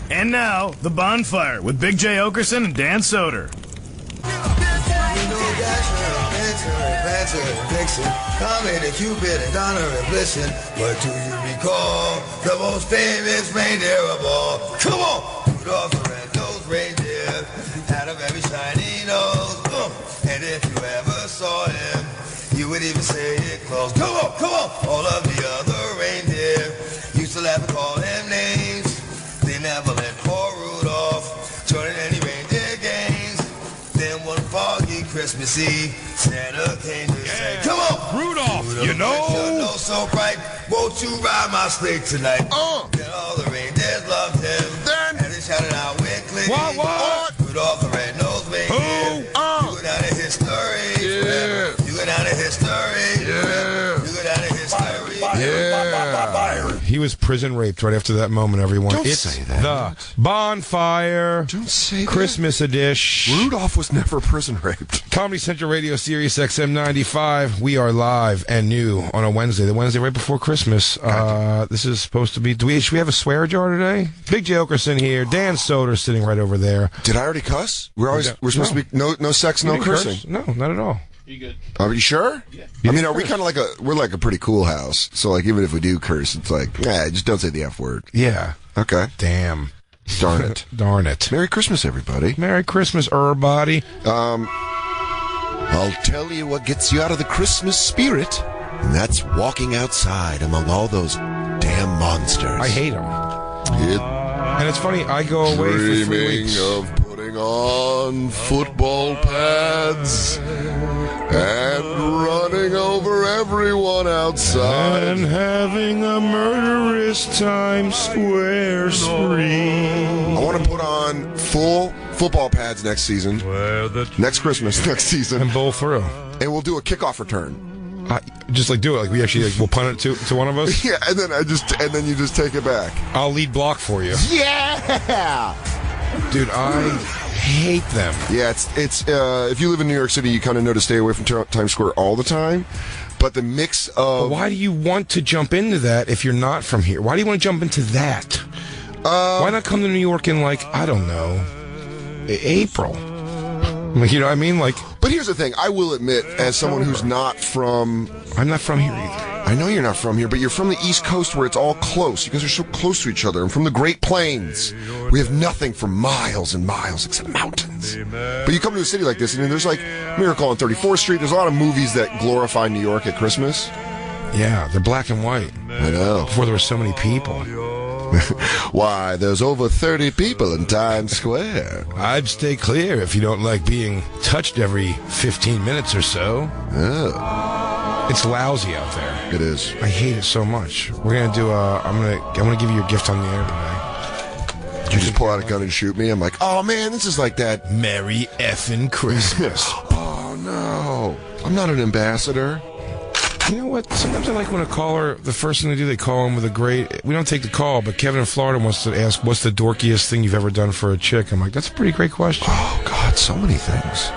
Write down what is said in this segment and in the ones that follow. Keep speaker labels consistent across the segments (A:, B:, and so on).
A: And now, The Bonfire with Big J. Okerson and Dan Soder.
B: Comet and Cupid and Donner and Blitzen. But do you recall the most famous reindeer of all? Come on! Rudolph the red-nosed reindeer had a very shiny nose. And if you ever saw him, you would even say it close. Come on, come on! All of the other reindeer used to laugh and call him names. They never let poor Rudolph join in any reindeer games. Then one foggy Christmas Eve, Santa came to say, come on!
C: Rudolph,
B: Your nose so bright, won't you ride my sleigh tonight? Then all the reindeers loved him. And they shouted out with glee.
C: What?
B: Rudolph the red-nosed reindeer. You go down in history.
C: Yeah.
B: You go down in history.
C: Yeah.
B: You go down in history.
C: Yeah.
D: He was prison raped right after that moment, everyone.
C: Don't
D: It's
C: say that.
D: The Bonfire.
C: Don't say that.
D: Christmas edition.
C: Rudolph was never prison raped.
D: Comedy Central Radio, SiriusXM 95. We are live and new on a Wednesday, the Wednesday right before Christmas. This is supposed to be. Should we have a swear jar today? Big J. Okerson here. Dan Soder sitting right over there.
C: Did I already cuss? We're supposed to be no sex, no cursing.
D: Curse? No, not at all.
E: You good?
C: Are you sure?
E: Yeah.
C: I mean, are we kind of we're like a pretty cool house. So like, even if we do curse, it's like, just don't say the F word.
D: Yeah.
C: Okay.
D: Damn.
C: Darn it.
D: Darn it.
C: Merry Christmas, everybody.
D: Merry Christmas, everybody.
C: I'll tell you what gets you out of the Christmas spirit, and that's walking outside among all those damn monsters.
D: I hate them. And it's funny, I go away for 3 weeks.
C: Dreaming of putting on football pads and running over everyone outside.
D: And having a murderous Times Square spree.
C: I want to put on full football pads next season. Next Christmas, next season.
D: And bowl through.
C: And we'll do a kickoff return.
D: Just do it. We actually we'll punt it to one of us.
C: Yeah, and then you just take it back.
D: I'll lead block for you.
C: Yeah,
D: dude, I hate them.
C: Yeah, it's if you live in New York City, you kind of know to stay away from Times Square all the time. But the mix of
D: why do you want to jump into that if you're not from here? Why do you want to jump into that? Why not come to New York in I don't know, April? You know what I mean?
C: But here's the thing. I will admit, as someone who's not from...
D: I'm not from here either.
C: I know you're not from here, but you're from the East Coast where it's all close. You guys are so close to each other. I'm from the Great Plains. We have nothing for miles and miles except mountains. But you come to a city like this, and there's Miracle on 34th Street. There's a lot of movies that glorify New York at Christmas.
D: Yeah, they're black and white.
C: I know.
D: Before there were so many people.
C: Why, there's over 30 people in Times Square.
D: I'd stay clear if you don't like being touched every 15 minutes or so.
C: Oh.
D: It's lousy out there.
C: It is.
D: I hate it so much. We're gonna do I'm gonna give you a gift on the air today.
C: Did you just pull out a gun and shoot me? I'm like, oh man, this is like that.
D: Merry effing Christmas.
C: Oh no. I'm not an ambassador.
D: You know what? Sometimes I like when a caller, the first thing they do, they call him with a great... We don't take the call, but Kevin in Florida wants to ask, what's the dorkiest thing you've ever done for a chick? I'm like, that's a pretty great question.
C: Oh, God, so many things.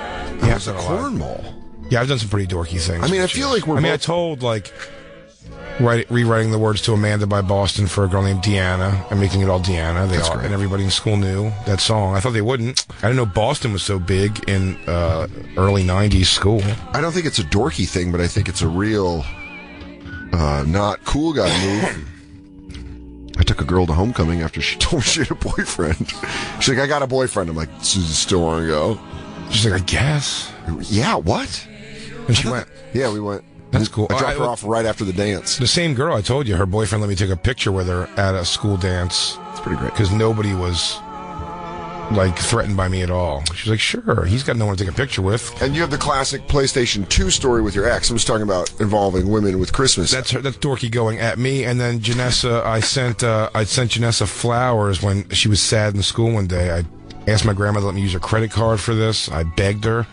D: Yeah,
C: I was at Cornwall.
D: Yeah, I've done some pretty dorky things.
C: I mean, I feel like
D: I told, rewriting the words to Amanda by Boston for a girl named Deanna and making it all Deanna. That's great. And everybody in school knew that song. I thought they wouldn't. I didn't know Boston was so big in early 90s school.
C: I don't think it's a dorky thing, but I think it's a real not cool guy move. I took a girl to homecoming after she told me she had a boyfriend. She's like, I got a boyfriend. I'm like, so you still want to go?
D: She's like, I guess.
C: Yeah, what?
D: And she went.
C: Yeah, we went.
D: That's cool.
C: I dropped her off right after the dance.
D: The same girl I told you, her boyfriend let me take a picture with her at a school dance.
C: It's pretty great.
D: Because nobody was, threatened by me at all. She's like, sure, he's got no one to take a picture with.
C: And you have the classic PlayStation 2 story with your ex. I was talking about involving women with Christmas.
D: That's dorky going at me. And then Janessa, I sent Janessa flowers when she was sad in school one day. I asked my grandmother to let me use her credit card for this. I begged her.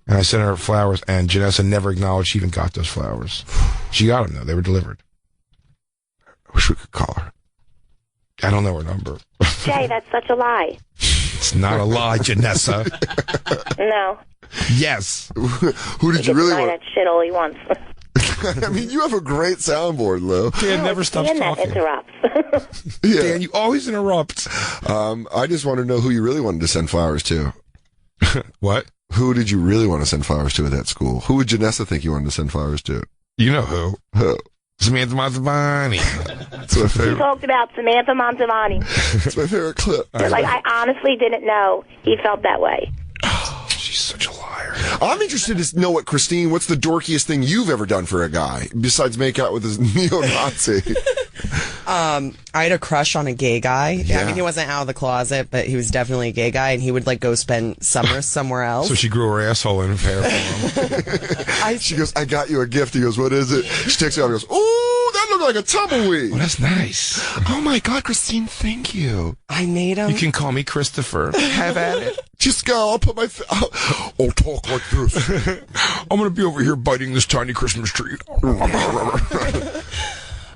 D: And I sent her flowers, and Janessa never acknowledged she even got those flowers. She got them, though. They were delivered.
C: I wish we could call her.
D: I don't know her number.
F: Jay, that's such a lie.
D: It's not a lie, Janessa.
F: No.
D: Yes.
C: Who did you really want?
F: That shit all he wants.
C: I mean, you have a great soundboard, Lou.
D: Dan never stops
F: Dan that
D: talking.
F: interrupts.
C: Yeah.
D: Dan, you always interrupt.
C: I just want to know who you really wanted to send flowers to.
D: What?
C: Who did you really want to send flowers to at that school? Who would Janessa think you wanted to send flowers to?
D: You know who?
C: Who?
D: Samantha Montalbani.
C: That's my
F: He
C: favorite.
F: talked about Samantha Montalbani.
C: That's my favorite clip.
F: Like, I honestly didn't know he felt that way.
D: She's such a liar.
C: I'm interested to know Christine, what's the dorkiest thing you've ever done for a guy besides make out with his neo-Nazi?
E: I had a crush on a gay guy.
C: Yeah.
E: I mean, he wasn't out of the closet, but he was definitely a gay guy, and he would like go spend summers somewhere else.
D: So she grew her asshole in hair for him.
C: She goes, I got you a gift. He goes, what is it? She takes it off and goes, ooh, that looked like a tumbleweed.
D: Well, that's nice.
C: Oh my God, Christine, thank you.
E: I made him.
D: You can call me Christopher. Have at it.
C: Just go, I'll put my, I'll talk like this.
D: I'm going to be over here biting this tiny Christmas tree.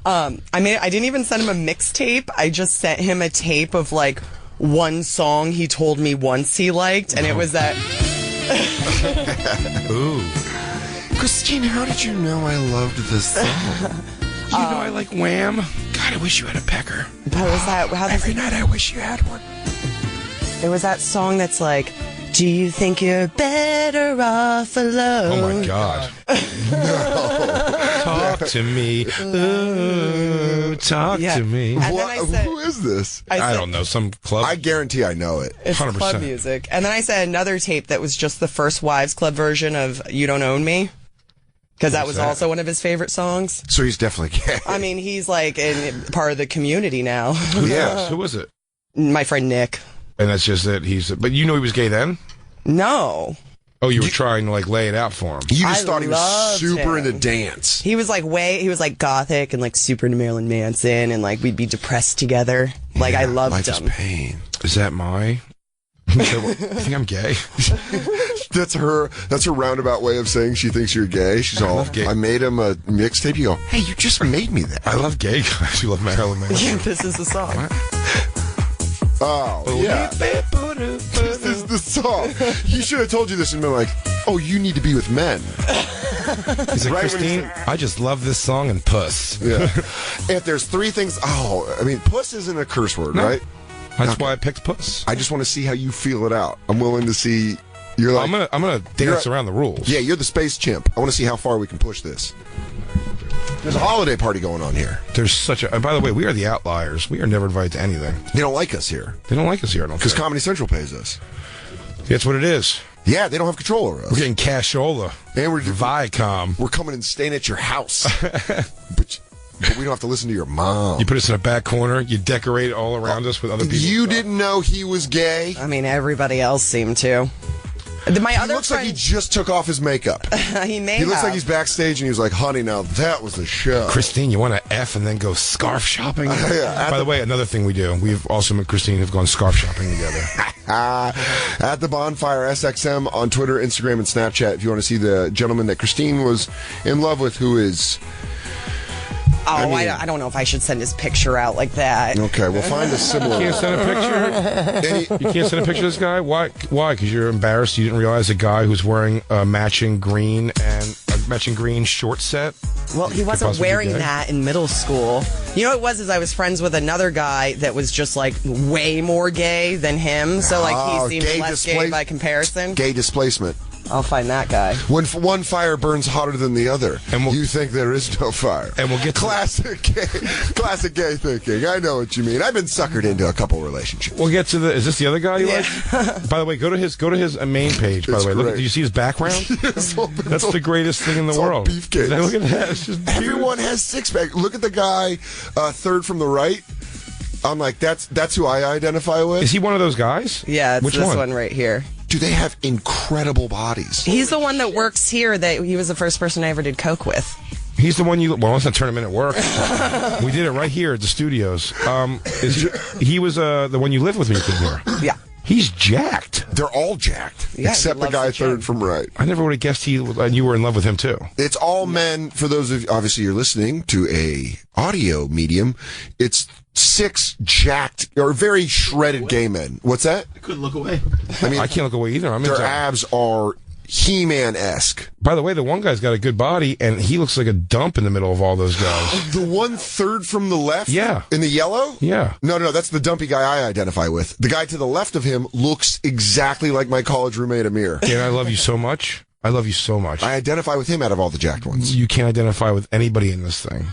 E: I didn't even send him a mixtape. I just sent him a tape of like one song he told me once he liked, and it was that.
D: Ooh.
C: Christine, how did you know I loved this song?
D: You know I like Wham. God, I wish you had a pecker.
E: How was that? How does
D: Every night I wish you had one.
E: It was that song that's like, do you think you're better off alone?
D: Oh my God. Talk to me. Ooh, talk
E: Yeah.
D: to me.
E: And then I said,
C: Who is this?
D: I don't know. Some club.
C: I guarantee I know it.
E: It's
D: 100%.
E: club music. And then I said another tape that was just the First Wives Club version of You Don't Own Me. Because that was
D: that?
E: also one of his favorite songs.
C: So he's definitely gay.
E: I mean, he's like in part of the community now.
C: Yeah.
D: Who was it?
E: My friend Nick.
D: And that's just it. But you know he was gay then?
E: No.
D: Oh, you were trying to like lay it out for him.
C: You just
E: I
C: thought he was
E: loved
C: super
E: him.
C: into dance.
E: He was like gothic and like super into Marilyn Manson, and like we'd be depressed together. Like I loved
C: Life is
E: him.
C: pain.
D: Is that my? You think I'm gay?
C: That's her roundabout way of saying she thinks you're gay. She's all,
D: love gay.
C: I made him a mixtape. You go, hey, you just made me that.
D: I love gay guys who love Marilyn Manson.
E: Yeah, this is the song.
C: Oh, yeah. This is the song. He should have told you this and been like, oh, you need to be with men.
D: He's like,
C: Right when
D: Christine, I just love this song and puss.
C: Yeah. If there's three things, puss isn't a curse word,
D: No.
C: right?
D: That's why I picked puss.
C: I just want to see how you feel it out. I'm willing to see. You're like,
D: I'm gonna dance
C: You're-
D: around the rules.
C: yeah, you're the space chimp. I want to see how far we can push this. There's a holiday party going on here.
D: There's such a. And by the way, we are the outliers. We are never invited to anything.
C: They don't like us here
D: They don't like us here. I don't
C: because
D: think.
C: Comedy Central pays us.
D: That's what it is.
C: Yeah, they don't have control over us.
D: We're getting cashola.
C: And we're
D: Viacom.
C: We're coming and staying at your house. but we don't have to listen to your mom.
D: You put us in a back corner. You decorate all around us with other people.
C: You didn't know he was gay?
E: I mean, everybody else seemed to. My
C: He
E: other
C: looks like he
E: friend,
C: just took off his makeup.
E: he may
C: He looks
E: have.
C: like he's backstage and he was like, honey, now that was a show.
D: Christine, you want to F and then go scarf shopping?
C: Yeah,
D: By the way, another thing we do, we've also and Christine have gone scarf shopping together.
C: At the Bonfire SXM on Twitter, Instagram, and Snapchat if you want to see the gentleman that Christine was in love with, who is...
E: I don't know if I should send his picture out like that.
C: Okay, we'll find a similar...
D: You can't send a picture? You can't send a picture of this guy? Why? Because you're embarrassed you didn't realize a guy who's wearing a matching green short set?
E: Well, he wasn't
D: possibly
E: wearing
D: gay?
E: that in middle school. You know what it was? Is I was friends with another guy that was just like way more gay than him. So like
C: Oh,
E: he
C: gay
E: seemed less gay by comparison.
C: Gay displacement.
E: I'll find that guy.
C: When one fire burns hotter than the other,
D: And
C: you think there is no fire.
D: And we'll get to
C: Classic gay thinking. I know what you mean. I've been suckered into a couple relationships.
D: We'll get to the. Is this the other guy you like? By the way, go to his main page. By
C: It's
D: the way, look.
C: great.
D: Do you see his background?
C: It's all-
D: That's the greatest thing in the
C: it's all
D: world.
C: beefcakes.
D: Look at that. It's just
C: Everyone has six-pack. Look at the guy third from the right. I'm like, that's who I identify with.
D: Is he one of those guys?
E: Yeah, it's
D: Which
E: this
D: one?
E: one right here.
C: Do they have incredible bodies?
E: He's the one that works here. That he was the first person I ever did coke with.
D: He's the one you. Well, let's not turn him in at work. We did it right here at the studios. He was the one you lived with when you came here.
E: Yeah.
D: He's jacked.
C: They're all jacked,
E: Yeah,
C: except
E: he
C: the
E: loves
C: guy
E: the gym.
C: third from right.
D: I never would have guessed and you were in love with him too.
C: It's all men. For those of obviously you're listening to a audio medium. It's 6 jacked or very shredded gay men. What's that?
G: I couldn't look away.
C: I mean,
D: I can't look away either. I'm
C: their
D: into
C: abs are He-Man-esque.
D: By the way, the one guy's got a good body, and he looks like a dump in the middle of all those guys.
C: The one third from the left?
D: Yeah.
C: In the yellow?
D: Yeah.
C: No, that's the dumpy guy I identify with. The guy to the left of him looks exactly like my college roommate, Amir.
D: Dan, I love you so much. I love you so much.
C: I identify with him out of all the jacked ones.
D: You can't identify with anybody in this thing.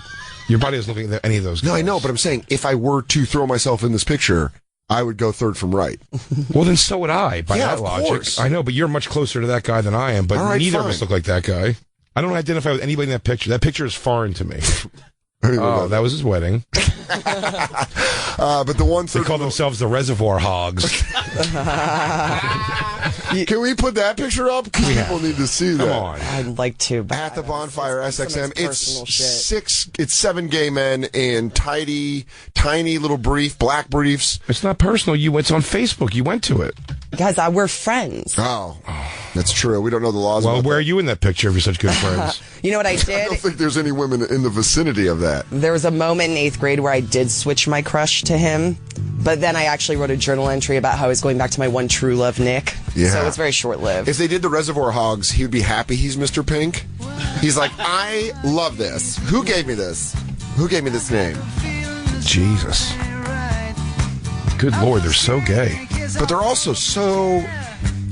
D: Your body doesn't look like any of those guys.
C: No, I know, but I'm saying if I were to throw myself in this picture, I would go third from right.
D: Well, then so would I, by that
C: of
D: logic.
C: course.
D: I know, but you're much closer to that guy than I am, but
C: All right,
D: neither of
C: fine.
D: us look like that guy. I don't identify with anybody in that picture. That picture is foreign to me. Oh, that was his wedding.
C: But the one
D: They
C: third.
D: call themselves the Reservoir Hogs.
C: Can we put that picture up? People need to see that.
D: Come on.
E: I'd like to. But
C: At the Bonfire SXM,
E: personal shit.
C: it's 7 gay men in tiny little black briefs.
D: It's not personal. It's on Facebook. You went to it.
E: Guys, we're friends.
C: Oh, that's true. We don't know the laws.
D: Well,
C: about
D: where
C: that.
D: are you in that picture if you're such good friends?
E: You know what I
C: I
E: did?
C: don't think there's any women in the vicinity of that.
E: There was a moment in 8th grade where I did switch my crush to him, but then I actually wrote a journal entry about how I was going back to my one true love, Nick.
C: Yeah.
E: So it was very short-lived.
C: If they did the Reservoir Hogs, he would be happy he's Mr. Pink. He's like, I love this. Who gave me this? Who gave me this name?
D: Jesus. Good Lord, they're so gay.
C: But they're also so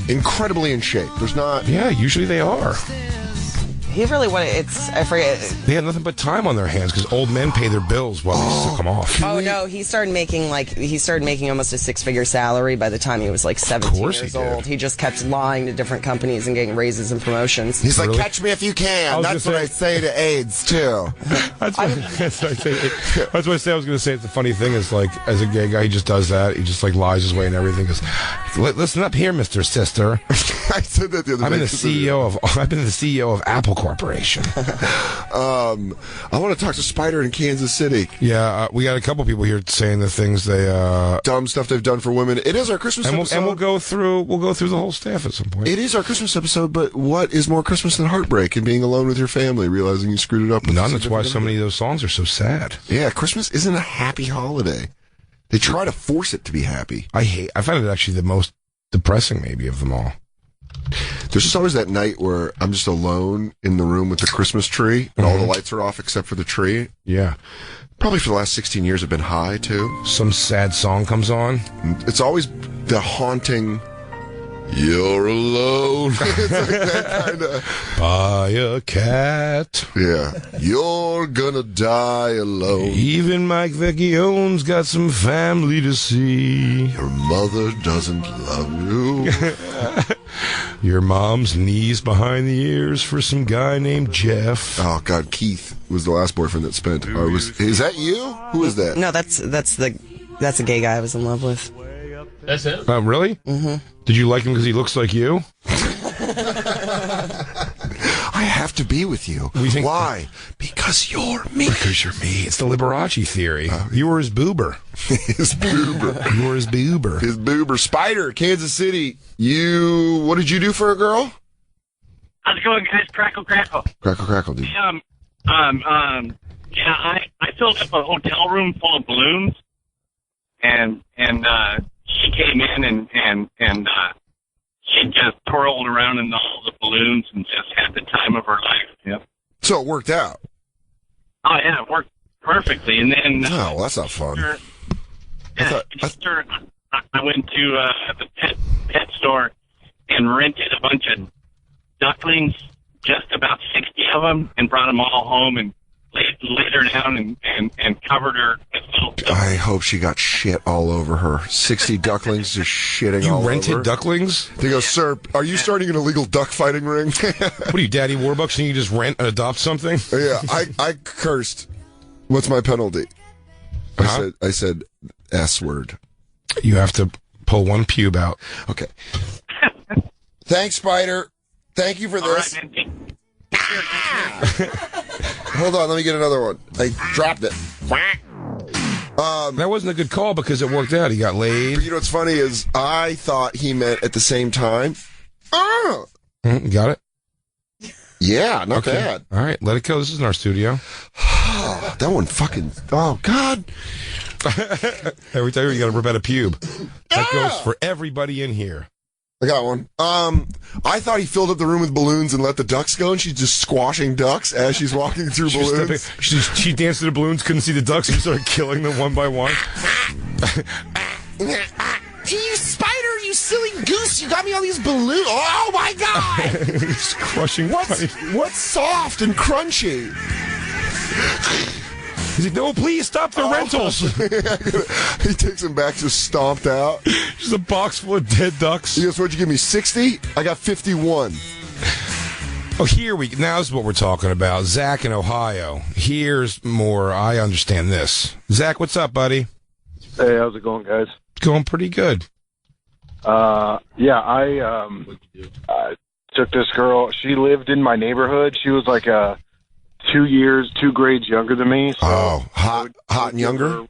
C: incredibly in shape. There's not...
D: Yeah, usually they are.
E: He really wanted, I forget.
D: They have nothing but time on their hands because old men pay their bills while they still come off.
E: Oh no, he started making almost a 6-figure salary by the time he was like 17
D: course
E: years
D: he did.
E: old. He just kept lying to different companies and getting raises and promotions.
C: He's like,
D: Really?
C: catch me if you can.
D: was
C: That's
D: gonna
C: what I say to AIDS, too.
D: That's what I say. I was going to say it's the funny thing is like as a gay guy, he just does that. He just like lies his way and everything. Goes, listen up here, Mr. Sister.
C: I said that the other day.
D: I've been the CEO of Apple Corporation.
C: I want to talk to Spider in Kansas City.
D: Yeah, we got a couple people here saying the things they
C: Dumb stuff they've done for women. It is our Christmas episode.
D: and we'll go through the whole staff at some point.
C: It is our Christmas episode, but what is more Christmas than heartbreak and being alone with your family, realizing you screwed it up?
D: None. That's why so many of those songs are so sad.
C: Yeah, Christmas isn't a happy holiday. They try to force it to be happy.
D: I find it actually the most depressing maybe of them all.
C: There's just always that night where I'm just alone in the room with the Christmas tree, and all the lights are off except for the tree.
D: Yeah.
C: Probably for the last 16 years have been high, too.
D: Some sad song comes on.
C: It's always the haunting, you're alone. It's like that kind of...
D: Buy a cat.
C: Yeah. You're gonna die alone.
D: Even Mike Vecchione's got some family to see.
C: Your mother doesn't love you.
D: Your mom's knees behind the ears for some guy named Jeff.
C: Oh, God, Keith was the last boyfriend that spent. Is that you? Who is that?
E: No, that's a gay guy I was in love with.
G: That's it.
D: Really? Mm-hmm. Did you like him because he looks like you?
C: I have to be with you. Why? Because you're me.
D: Because you're me. It's the Liberace theory. You were his boober.
C: His boober.
D: You were his boober.
C: His boober. Spider, Kansas City. What did you do for a girl?
G: How's it going, guys? Crackle, crackle.
C: Crackle, crackle, dude.
G: Yeah, I filled up a hotel room full of balloons, and she came in and she just twirled around in all the balloons and just had the time of her life. Yep.
C: So it worked out.
G: Oh yeah, it worked perfectly. And then
C: Oh, well, that's not fun.
G: Easter, I went to the pet store and rented a bunch of ducklings, just about 60 of them, and brought them all home and laid her down and covered her.
C: I hope she got shit all over her. 60 ducklings just shitting all over her.
D: You rented ducklings?
C: They go, sir, are you starting an illegal duck fighting ring?
D: What are you, Daddy Warbucks, and you just rent and adopt something?
C: Yeah, I cursed. What's my penalty? I said S word.
D: You have to pull one pube out.
C: Okay. Thanks, Spider. Thank you for this.
G: All right, man.
C: Hold on, let me get another one. I dropped it.
D: That wasn't a good call because it worked out. He got laid.
C: You know what's funny is I thought he meant at the same time. Oh,
D: You got it?
C: yeah, not bad.
D: All right, let it go. This is in our studio.
C: That one fucking. Oh God.
D: Every time you got to rip out a pube. That goes for everybody in here.
C: I got one. I thought he filled up the room with balloons and let the ducks go, and she's just squashing ducks as she's walking through balloons.
D: She danced to the balloons, couldn't see the ducks, and started killing them one by one.
C: You spider, you silly goose, you got me all these balloons. Oh, my God.
D: He's crushing.
C: What's soft and crunchy?
D: He's like, no, please stop the rentals.
C: He takes him back, just stomped out.
D: Just a box full of dead ducks.
C: He goes, what'd you give me, 60? I got 51.
D: Oh, now's what we're talking about. Zach in Ohio. Here's more. I understand this. Zach, what's up, buddy?
H: Hey, how's it going, guys?
D: It's going pretty good.
H: I took this girl. She lived in my neighborhood. She was like 2 grades younger than me. So
C: hot and younger?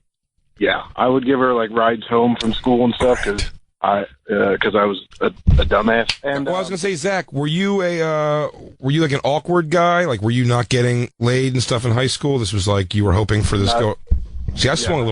H: Yeah, I would give her like rides home from school and stuff because I was a dumbass. And
D: I was gonna say, Zach, were you like an awkward guy? Like, were you not getting laid and stuff in high school? This was like you were hoping for this girl. See, I swung a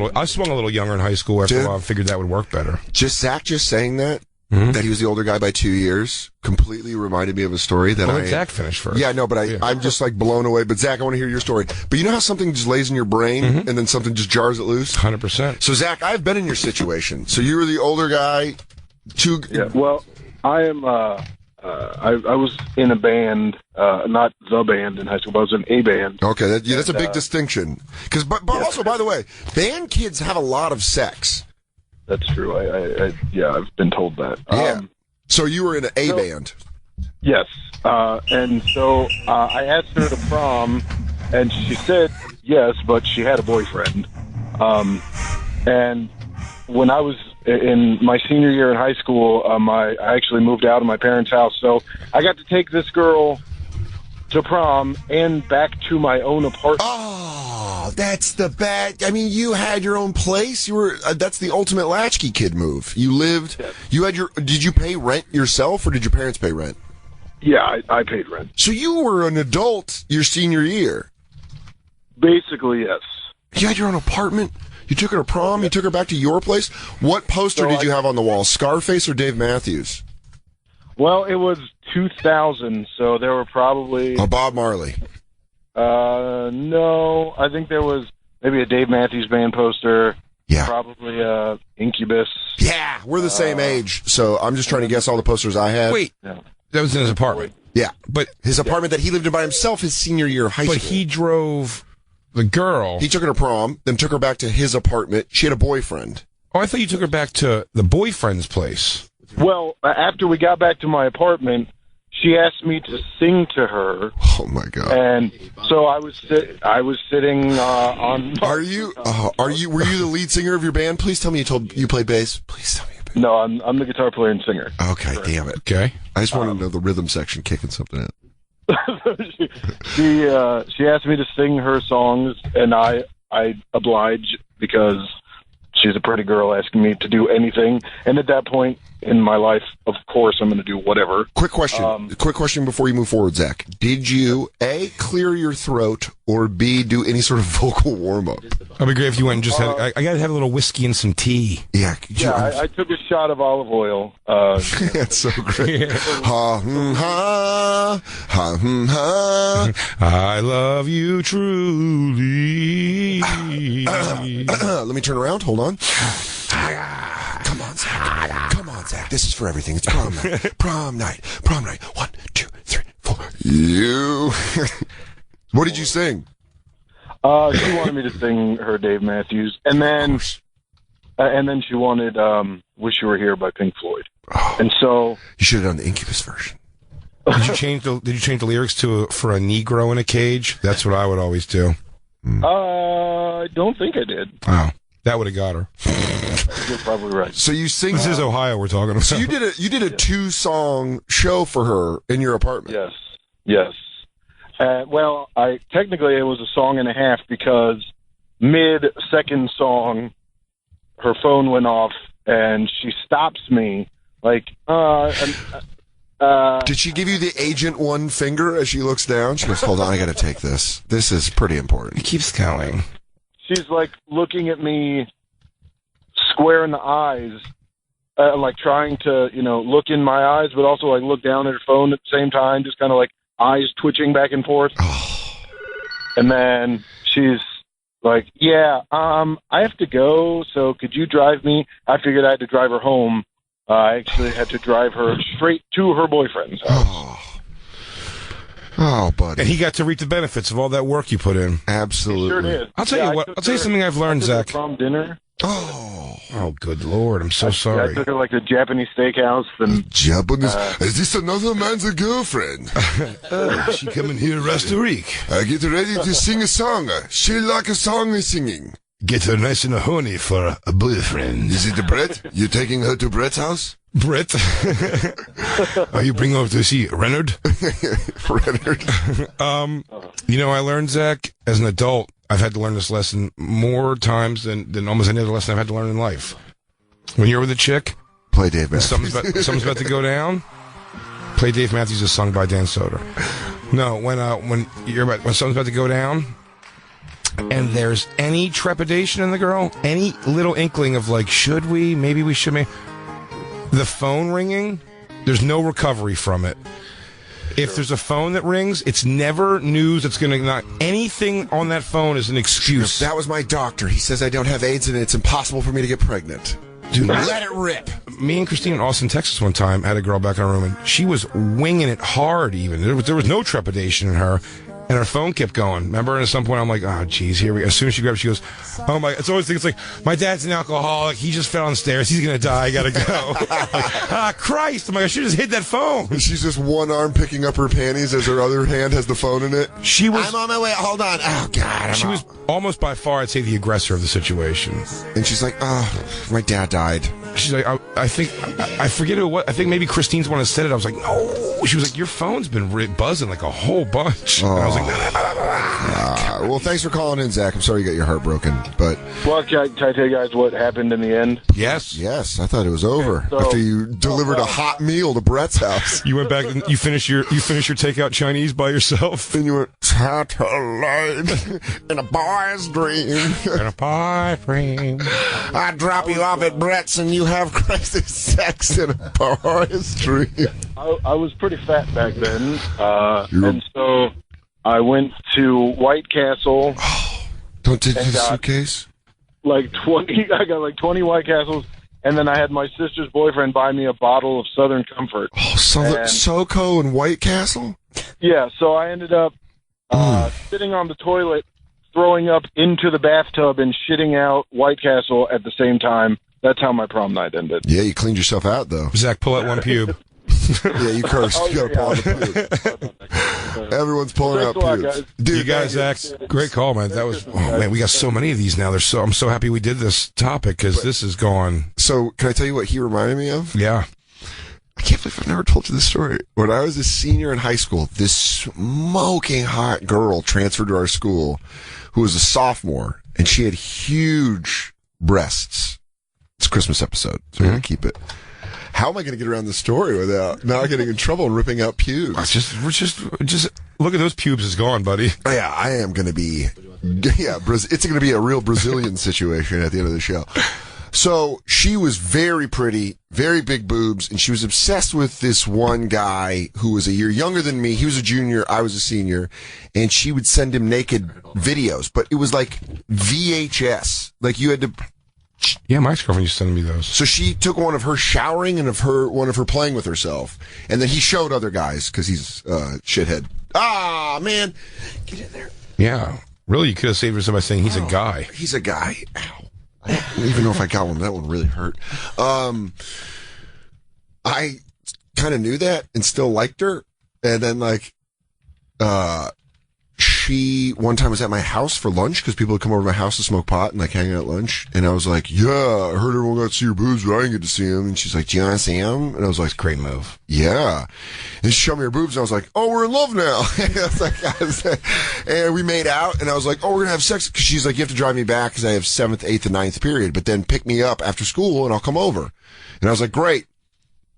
D: little younger in high school. After a while, I figured that would work better.
C: Zach saying that. Mm-hmm. That he was the older guy by 2 years completely reminded me of a story that
D: let Zach finish first.
C: Yeah, no, but I'm just like blown away. But Zach, I want to hear your story. But you know how something just lays in your brain and then something just jars it loose?
D: 100%.
C: So Zach, I've been in your situation. So you were the older guy.
H: Yeah, well, I am. I was in a band, not the band in high school, but I was in a band.
C: Okay, that's a big distinction. But also, by the way, band kids have a lot of sex.
H: That's true. I've been told that.
C: Yeah. So you were in a band.
H: Yes. And so I asked her to prom, and she said yes, but she had a boyfriend. And when I was in my senior year in high school, I actually moved out of my parents' house, so I got to take this girl to prom and back to my own apartment.
C: Oh, that's the bad. I mean, you had your own place. You were. That's the ultimate latchkey kid move. You lived. Yes. You had your. Did you pay rent yourself, or did your parents pay rent?
H: Yeah, I paid rent.
C: So you were an adult your senior year.
H: Basically, yes.
C: You had your own apartment. You took her to prom. You took her back to your place. What poster did you have on the wall? Scarface or Dave Matthews?
H: Well, it was 2000, so there were probably...
C: Bob Marley.
H: No, I think there was maybe a Dave Matthews Band poster.
C: Yeah.
H: Probably Incubus.
C: Yeah, we're the same age, so I'm just trying to guess all the posters I had.
D: Wait, that was in his apartment?
C: Yeah, but his apartment that he lived in by himself his senior year of high school.
D: But he drove the girl...
C: He took her to prom, then took her back to his apartment. She had a boyfriend.
D: Oh, I thought you took her back to the boyfriend's place.
H: Well, after we got back to my apartment, she asked me to sing to her.
C: Oh my God!
H: And so I was sitting on.
C: Were you the lead singer of your band? Please tell me you played bass. Please tell me.
H: No, I'm the guitar player and singer.
C: Okay, damn it.
D: Okay,
C: I just want to know the rhythm section kicking something in.
H: she asked me to sing her songs, and I obliged because she's a pretty girl asking me to do anything. And at that point in my life, of course, I'm going to do whatever.
C: Quick question before you move forward, Zach. Did you, A, clear your throat, or B, do any sort of vocal warm-up?
D: That'd be great if you went and just had... I got to have a little whiskey and some tea.
C: Yeah.
H: I took a shot of olive oil.
C: That's so great. Ha, ha, ha, ha.
D: I love you truly.
C: Let me turn around. Hold on. Come on, Zach. Come on, Zach. This is for everything. It's prom night. Prom night. Prom night. 1, 2, 3, 4. You. What did you sing?
H: She wanted me to sing her Dave Matthews, and then she wanted "Wish You Were Here" by Pink Floyd.
C: Oh,
H: and so
C: you should have done the Incubus version.
D: Did you change the lyrics for a Negro in a cage? That's what I would always do.
H: I don't think I did.
D: Oh, that would have got her.
H: You're probably right.
C: So you sing.
D: This is Ohio we're talking about.
C: So you did a 2-song show for her in your apartment.
H: Yes. Well, technically it was a song and a half because mid-second song, her phone went off and she stops me like.
C: Did she give you the agent one finger as she looks down? She goes, "Hold on, I got to take this. This is pretty important."
D: It keeps going.
H: She's like looking at me square in the eyes, like trying to, look in my eyes, but also like look down at her phone at the same time, just kind of like eyes twitching back and forth. And then she's like, yeah, I have to go, so could you drive me? I figured I had to drive her home. I actually had to drive her straight to her boyfriend's house.
C: Oh, buddy.
D: And he got to reap the benefits of all that work you put in.
C: Absolutely.
H: He sure did.
D: I'll tell you what. I'll tell you something I've learned, Zach.
H: Prom dinner.
D: Oh, good Lord. I'm so sorry.
H: I took her like the Japanese steakhouse. And
C: Japanese? Is this another man's girlfriend?
D: She coming here rest a week.
C: I get ready to sing a song. She like a song singing.
D: Get her nice and horny for a boyfriend.
C: Is it Brett? You taking her to Brett's house?
D: Brett? Are you bringing her to see Renard?
C: Renard.
D: I learned, Zach, as an adult, I've had to learn this lesson more times than almost any other lesson I've had to learn in life. When you're with a chick,
C: play Dave Matthews.
D: Something's about to go down. Play Dave Matthews is sung by Dan Soder. No, when something's about to go down, and there's any trepidation in the girl, any little inkling of like, should we? Maybe we should. The phone ringing, there's no recovery from it. If there's a phone that rings, it's never news that's going to not... Anything on that phone is an excuse.
C: That was my doctor. He says I don't have AIDS and it's impossible for me to get pregnant.
D: Dude,
C: let it rip.
D: Me and Christine in Austin, Texas one time had a girl back in our room, and she was winging it hard even. There was no trepidation in her. And her phone kept going. Remember? And at some point, I'm like, oh, geez, here we... As soon as she grabs it, she goes, oh, my... It's always things like, my dad's an alcoholic. He just fell on stairs. He's going to die. I got to go. Christ. I'm like, I should have just hit that phone.
C: And she's just one arm picking up her panties as her other hand has the phone in it.
D: She was...
C: I'm on my way. Hold on. Oh, God.
D: She was almost by far, I'd say, the aggressor of the situation.
C: And she's like, oh, my dad died.
D: She's like, I think... I forget who what. I think maybe Christine's one that said it. I was like, no. She was like, your phone's been buzzing like a whole bunch. And I was like,
C: well, thanks for calling in, Zach. I'm sorry you got your heart broken, but...
H: Well, can I tell you guys what happened in the end?
D: Yes.
C: Yes, I thought it was over after you delivered a hot meal to Brett's house.
D: You went back and you finished your takeout Chinese by yourself.
C: And you went, satellite in a boy's dream.
D: In a pie frame.
C: I drop you off at Brett's and you have crazy sex in a boy's dream.
H: I was pretty fat back then, and so I went to White Castle.
C: Don't take the suitcase?
H: I got like 20 White Castles, and then I had my sister's boyfriend buy me a bottle of Southern Comfort.
C: Oh, SoCo and White Castle?
H: Yeah, so I ended up sitting on the toilet, throwing up into the bathtub, and shitting out White Castle at the same time. That's how my prom night ended.
C: Yeah, you cleaned yourself out, though.
D: Zach, pull out one pube.
C: Yeah, you cursed. You got to pull out the pube. Everyone's pulling out pubes. Dude,
D: you guys, Zach, great call, man. That was, man, we got so many of these now. I'm so happy we did this topic because this is gone.
C: So, can I tell you what he reminded me of?
D: Yeah.
C: I can't believe I've never told you this story. When I was a senior in high school, this smoking hot girl transferred to our school who was a sophomore, and she had huge breasts. It's a Christmas episode, so we're going to keep it. How am I going to get around the story without not getting in trouble and ripping out pubes?
D: Just look at those pubes. It's gone, buddy.
C: Oh, yeah, I am going to be. Yeah, it's going to be a real Brazilian situation at the end of the show. So she was very pretty, very big boobs, and she was obsessed with this one guy who was a year younger than me. He was a junior, I was a senior, and she would send him naked videos, but it was like VHS. Like you had to.
D: Yeah, my ex-girlfriend used to send me those.
C: So she took one of her showering and one of her playing with herself, and then he showed other guys because he's shithead. Ah, man, get in there.
D: Yeah, really, you could have saved yourself by saying he's a guy.
C: He's a guy. Ow. I don't even know if I got one. That one really hurt. I kind of knew that and still liked her, and then she one time was at my house for lunch because people would come over to my house to smoke pot and hang out at lunch. And I was like, yeah, I heard everyone got to see your boobs, but I didn't get to see them. And she's like, do you want to see them? And I was like,
D: great move.
C: Yeah. And she showed me her boobs and I was like, oh, we're in love now. And we made out and I was like, oh, we're going to have sex. Cause she's like, you have to drive me back because I have 7th, 8th, and 9th period, but then pick me up after school and I'll come over. And I was like, great.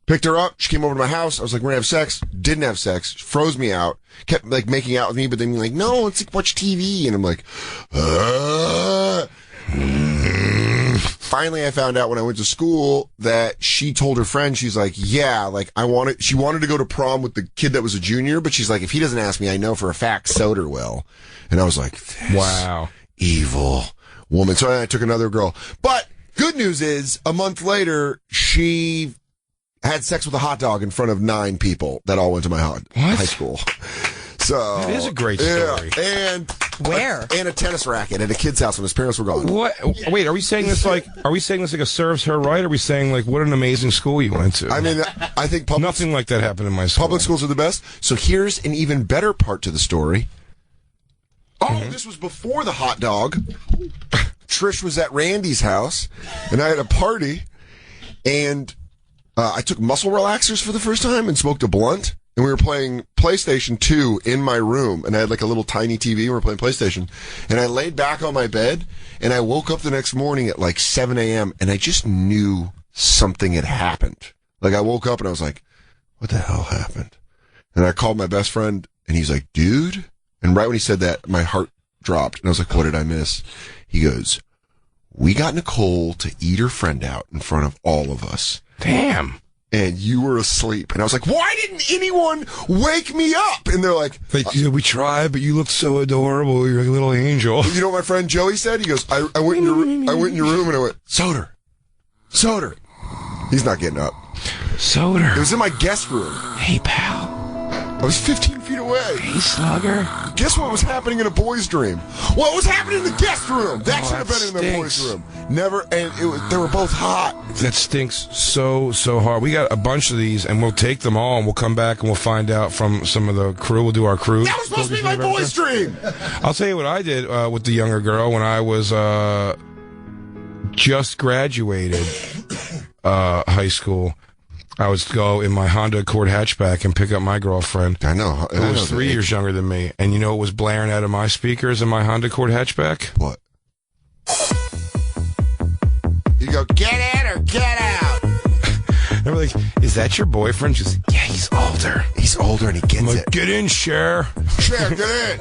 C: Picked her up. She came over to my house. I was like, we're going to have sex. Didn't have sex. Froze me out. Kept making out with me, but then like, no, let's watch TV. And I'm like, finally I found out when I went to school that she told her friend, she's like, yeah, like she wanted to go to prom with the kid that was a junior, but she's like, if he doesn't ask me, I know for a fact Soder will. And I was like,
D: wow,
C: evil woman. So I took another girl. But good news is, a month later, she had sex with a hot dog in front of 9 people that all went to my high school. So
D: that is a great story.
C: And
E: where?
C: And a tennis racket at a kid's house when his parents were gone.
D: What? Wait, are we saying this like a serves her right? Or are we saying like what an amazing school you went to?
C: I mean, I think
D: nothing like that happened in my school.
C: Public schools are the best. So here's an even better part to the story. Oh, this was before the hot dog. Trish was at Randy's house, and I had a party, and I took muscle relaxers for the first time and smoked a blunt. And we were playing PlayStation 2 in my room, and I had like a little tiny TV, and we were playing PlayStation. And I laid back on my bed, and I woke up the next morning at like 7 a.m., and I just knew something had happened. Like, I woke up, and I was like, what the hell happened? And I called my best friend, and he's like, dude? And right when he said that, my heart dropped, and I was like, what did I miss? He goes, we got Nicole to eat her friend out in front of all of us.
D: Damn.
C: And you were asleep. And I was like, why didn't anyone wake me up? And they're like,
D: we tried, but you look so adorable. You're like a little angel.
C: You know what my friend Joey said? He goes, I went in your room and I went, Soder. He's not getting up.
D: Soder.
C: It was in my guest room.
D: Hey, pal.
C: I was 15 feet away.
D: Hey, slugger.
C: Guess what was happening in a boy's dream? What was happening in the guest room? That should have been in the boy's room. Never, and they were both hot.
D: That stinks so hard. We got a bunch of these, and we'll take them all, and we'll come back, and we'll find out from some of the crew. We'll do our crew.
C: That was supposed to be my boy's dream.
D: I'll tell you what I did with the younger girl when I was just graduated high school. I would go in my Honda Accord hatchback and pick up my girlfriend.
C: I know.
D: Who was 3 years younger than me. And you know what was blaring out of my speakers in my Honda Accord hatchback?
C: What? You go, get in or get out.
D: They were like, is that your boyfriend? She's like, yeah, he's older.
C: He's older and he gets it.
D: Get in, Cher.
C: Cher, get in.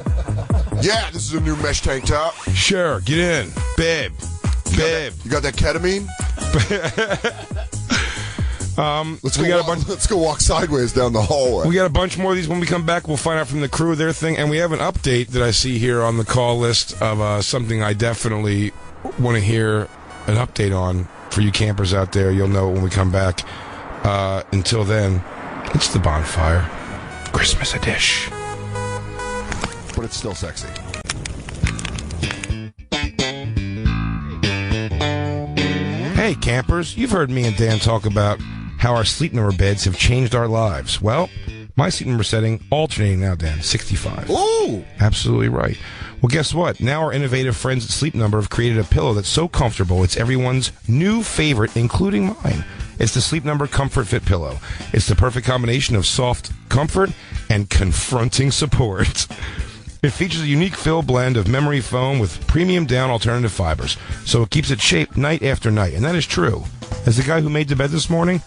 C: Yeah, this is a new mesh tank top.
D: Cher, get in. Babe.
C: You got that ketamine? Let's go walk sideways down the hallway.
D: We got a bunch more of these when we come back. We'll find out from the crew their thing, and we have an update that I see here on the call list of something I definitely want to hear an update on for you campers out there. You'll know it when we come back. Until then, it's the Bonfire Christmas edition.
C: But it's still sexy.
D: Hey campers, you've heard me and Dan talk about how our sleep number beds have changed our lives. Well, my sleep number setting alternating now, Dan, 65.
C: Ooh!
D: Absolutely right. Well, guess what? Now our innovative friends at Sleep Number have created a pillow that's so comfortable it's everyone's new favorite, including mine. It's the Sleep Number Comfort Fit Pillow. It's the perfect combination of soft comfort and confronting support. It features a unique fill blend of memory foam with premium down alternative fibers, so it keeps its shape night after night, and that is true. As the guy who made the bed this morning,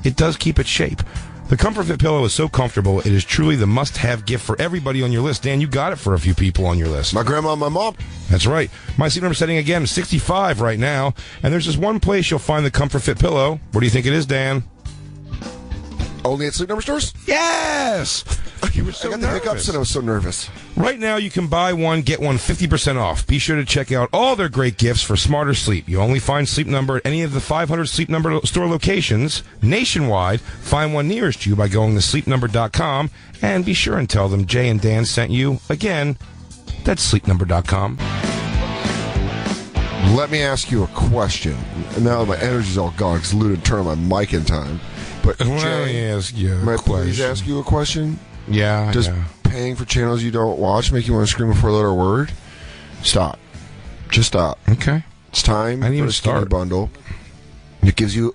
D: it does keep its shape. The Comfort Fit pillow is so comfortable, it is truly the must-have gift for everybody on your list. Dan, you got it for a few people on your list.
C: My grandma and my mom.
D: That's right. My sleep number setting again is 65 right now, and there's just one place you'll find the Comfort Fit pillow. Where do you think it is, Dan?
C: Only at Sleep Number stores?
D: Yes! You were so
C: I got the hiccups and I was so nervous.
D: Right now, you can buy one, get one 50% off. Be sure to check out all their great gifts for smarter sleep. You only find Sleep Number at any of the 500 Sleep Number store locations nationwide. Find one nearest you by going to sleepnumber.com, and be sure and tell them Jay and Dan sent you. Again, that's sleepnumber.com.
C: Let me ask you a question. Now my energy's all gone because Lou didn't turn on my mic in time. But
D: Let me
C: Jay,
D: ask you a
C: may I
D: question.
C: please ask you a question?
D: Yeah.
C: Does paying for channels you don't watch make you want to scream a four-letter word? Stop. Just stop.
D: Okay.
C: It's time
D: I didn't
C: for
D: even
C: a skinny
D: start.
C: bundle. It gives you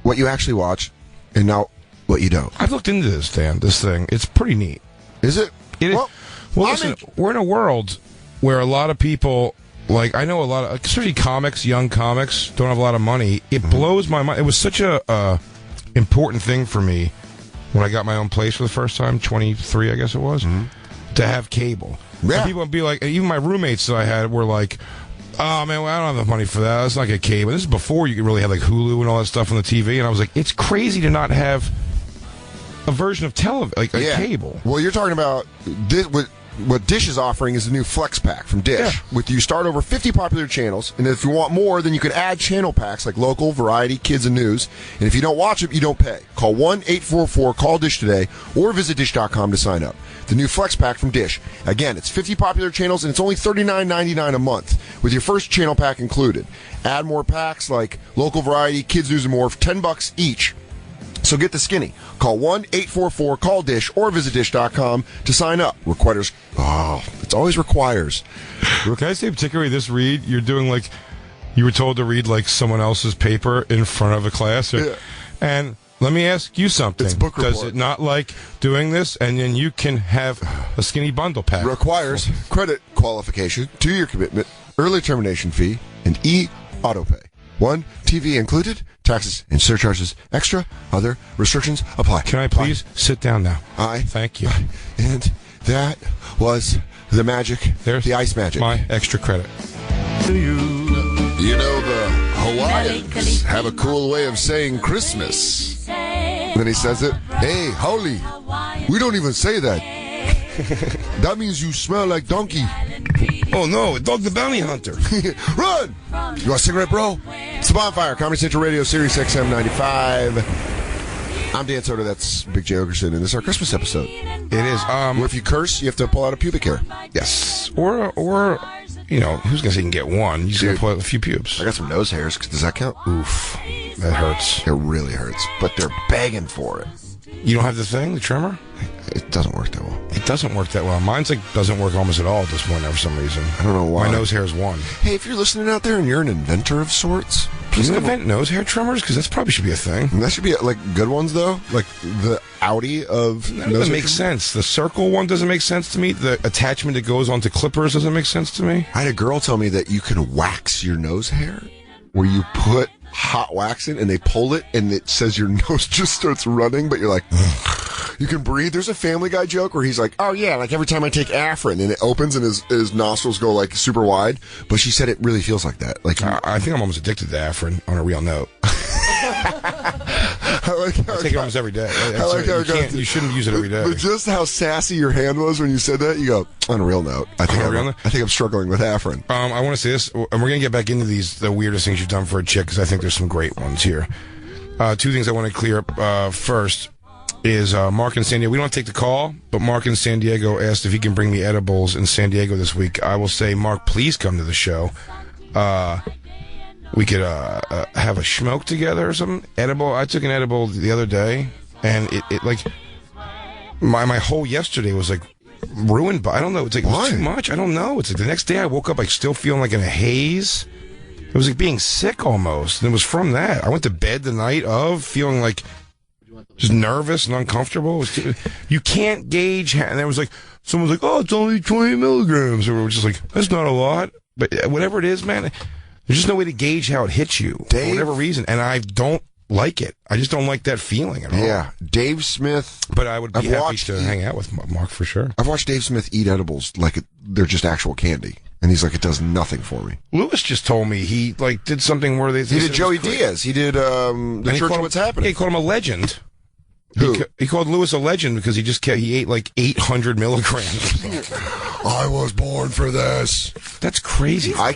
C: what you actually watch and not what you don't.
D: I've looked into this, Dan, this thing. It's pretty neat.
C: Is it?
D: Well, listen, we're in a world where a lot of people, like, I know a lot of, especially comics, young comics, don't have a lot of money. It blows my mind. It was such a important thing for me when I got my own place for the first time, 23, I guess it was, to have cable.
C: Yeah.
D: And people would be like, even my roommates that I had were like, Oh, man, well, I don't have the money for that. Let's not get cable. This is before you could really have, like, Hulu and all that stuff on the TV. And I was like, it's crazy to not have a version of cable.
C: Well, you're talking about this, what Dish is offering is the new Flex Pack from Dish.
D: Yeah.
C: With you start over 50 popular channels, and if you want more, then you can add channel packs like local, variety, kids, and news. And if you don't watch it, you don't pay. Call 1-844-CALL-DISH today, or visit Dish.com to sign up. The new Flex Pack from Dish. Again, it's 50 popular channels, and it's only $39.99 a month, with your first channel pack included. Add more packs like local, variety, kids, news, and more for $10 each. So get the skinny. Call 1-844-CALL-DISH or visit Dish.com to sign up. Requires. Oh, it always requires.
D: Can I say particularly this read? You're doing like you were told to read like someone else's paper in front of a class.
C: Yeah.
D: And let me ask you something.
C: It's book report.
D: Does it not like doing this? And then you can have a skinny bundle pack.
C: Requires credit qualification, 2-year commitment, early termination fee, and auto pay. 1 TV included, taxes and surcharges extra, other restrictions apply.
D: Can I please sit down now? Thank you.
C: And that was the magic,
D: There's
C: the ice magic.
D: My extra credit.
C: You know, the Hawaiians have a cool way of saying Christmas. Then he says it, hey, holy, we don't even say that. That means you smell like donkey.
D: Oh no, Dog the Bounty Hunter.
C: Run! You want a cigarette, bro? It's the Bonfire, Comedy Central Radio, SiriusXM 95. I'm Dan Soda, that's Big J. Ogerson, and this is our Christmas episode.
D: It is.
C: Where if you curse, you have to pull out a pubic hair.
D: Yes. Or you know, who's going to say you can get one? You just got to pull out a few pubes.
C: I got some nose hairs. Does that count?
D: Oof. That hurts.
C: It really hurts. But they're begging for it.
D: You don't have the thing, the trimmer?
C: It doesn't work that well.
D: It doesn't work that well. Mine's like doesn't work almost at all at this point now for some reason.
C: I don't know why.
D: My nose hair is one.
C: Hey, if you're listening out there and you're an inventor of sorts,
D: Can you invent nose hair trimmers? Because that probably should be a thing.
C: And that should be like good ones though, like the Audi of.
D: That doesn't make sense. The circle one doesn't make sense to me. The attachment that goes onto clippers doesn't make sense to me.
C: I had a girl tell me that you can wax your nose hair, where you put hot wax in and they pull it and it says your nose just starts running, but you're like. You can breathe. There's a Family Guy joke where he's like, oh yeah, like every time I take Afrin and it opens and his nostrils go like super wide. But she said it really feels like that. Like
D: I think I'm almost addicted to Afrin on a real note. I take it almost every day. You shouldn't use it every day.
C: But just how sassy your hand was when you said that, you go, on a real note, I think I'm struggling with Afrin.
D: I want to say this, and we're going to get back into the weirdest things you've done for a chick, because I think there's some great ones here. 2 things I want to clear up first. Is Mark in San Diego. We don't take the call, but Mark in San Diego asked if he can bring me edibles in San Diego this week. I will say, Mark, please come to the show. We could have a smoke together or something. Edible. I took an edible the other day, and it like my whole yesterday was like ruined. But I don't know. It's like it was too much. I don't know. It's like the next day I woke up like still feeling like in a haze. It was like being sick almost, and it was from that. I went to bed the night of feeling like. Just nervous and uncomfortable. You can't gauge. And there was like, someone was like, oh, it's only 20 milligrams. Or we were just like, that's not a lot. But whatever it is, man, there's just no way to gauge how it hits you. For whatever reason. And I don't like it. I just don't like that feeling at all.
C: Yeah. Dave Smith.
D: But I would be happy to hang out with Mark for sure.
C: I've watched Dave Smith eat edibles like they're just actual candy. And he's like, it does nothing for me.
D: Lewis just told me he like did something where they.
C: He did Joey Diaz. He did the Church of What's Happening.
D: Yeah, he called him a legend.
C: Who?
D: He called Lewis a legend because he ate like 800 milligrams.
C: I was born for this.
D: That's crazy.
C: I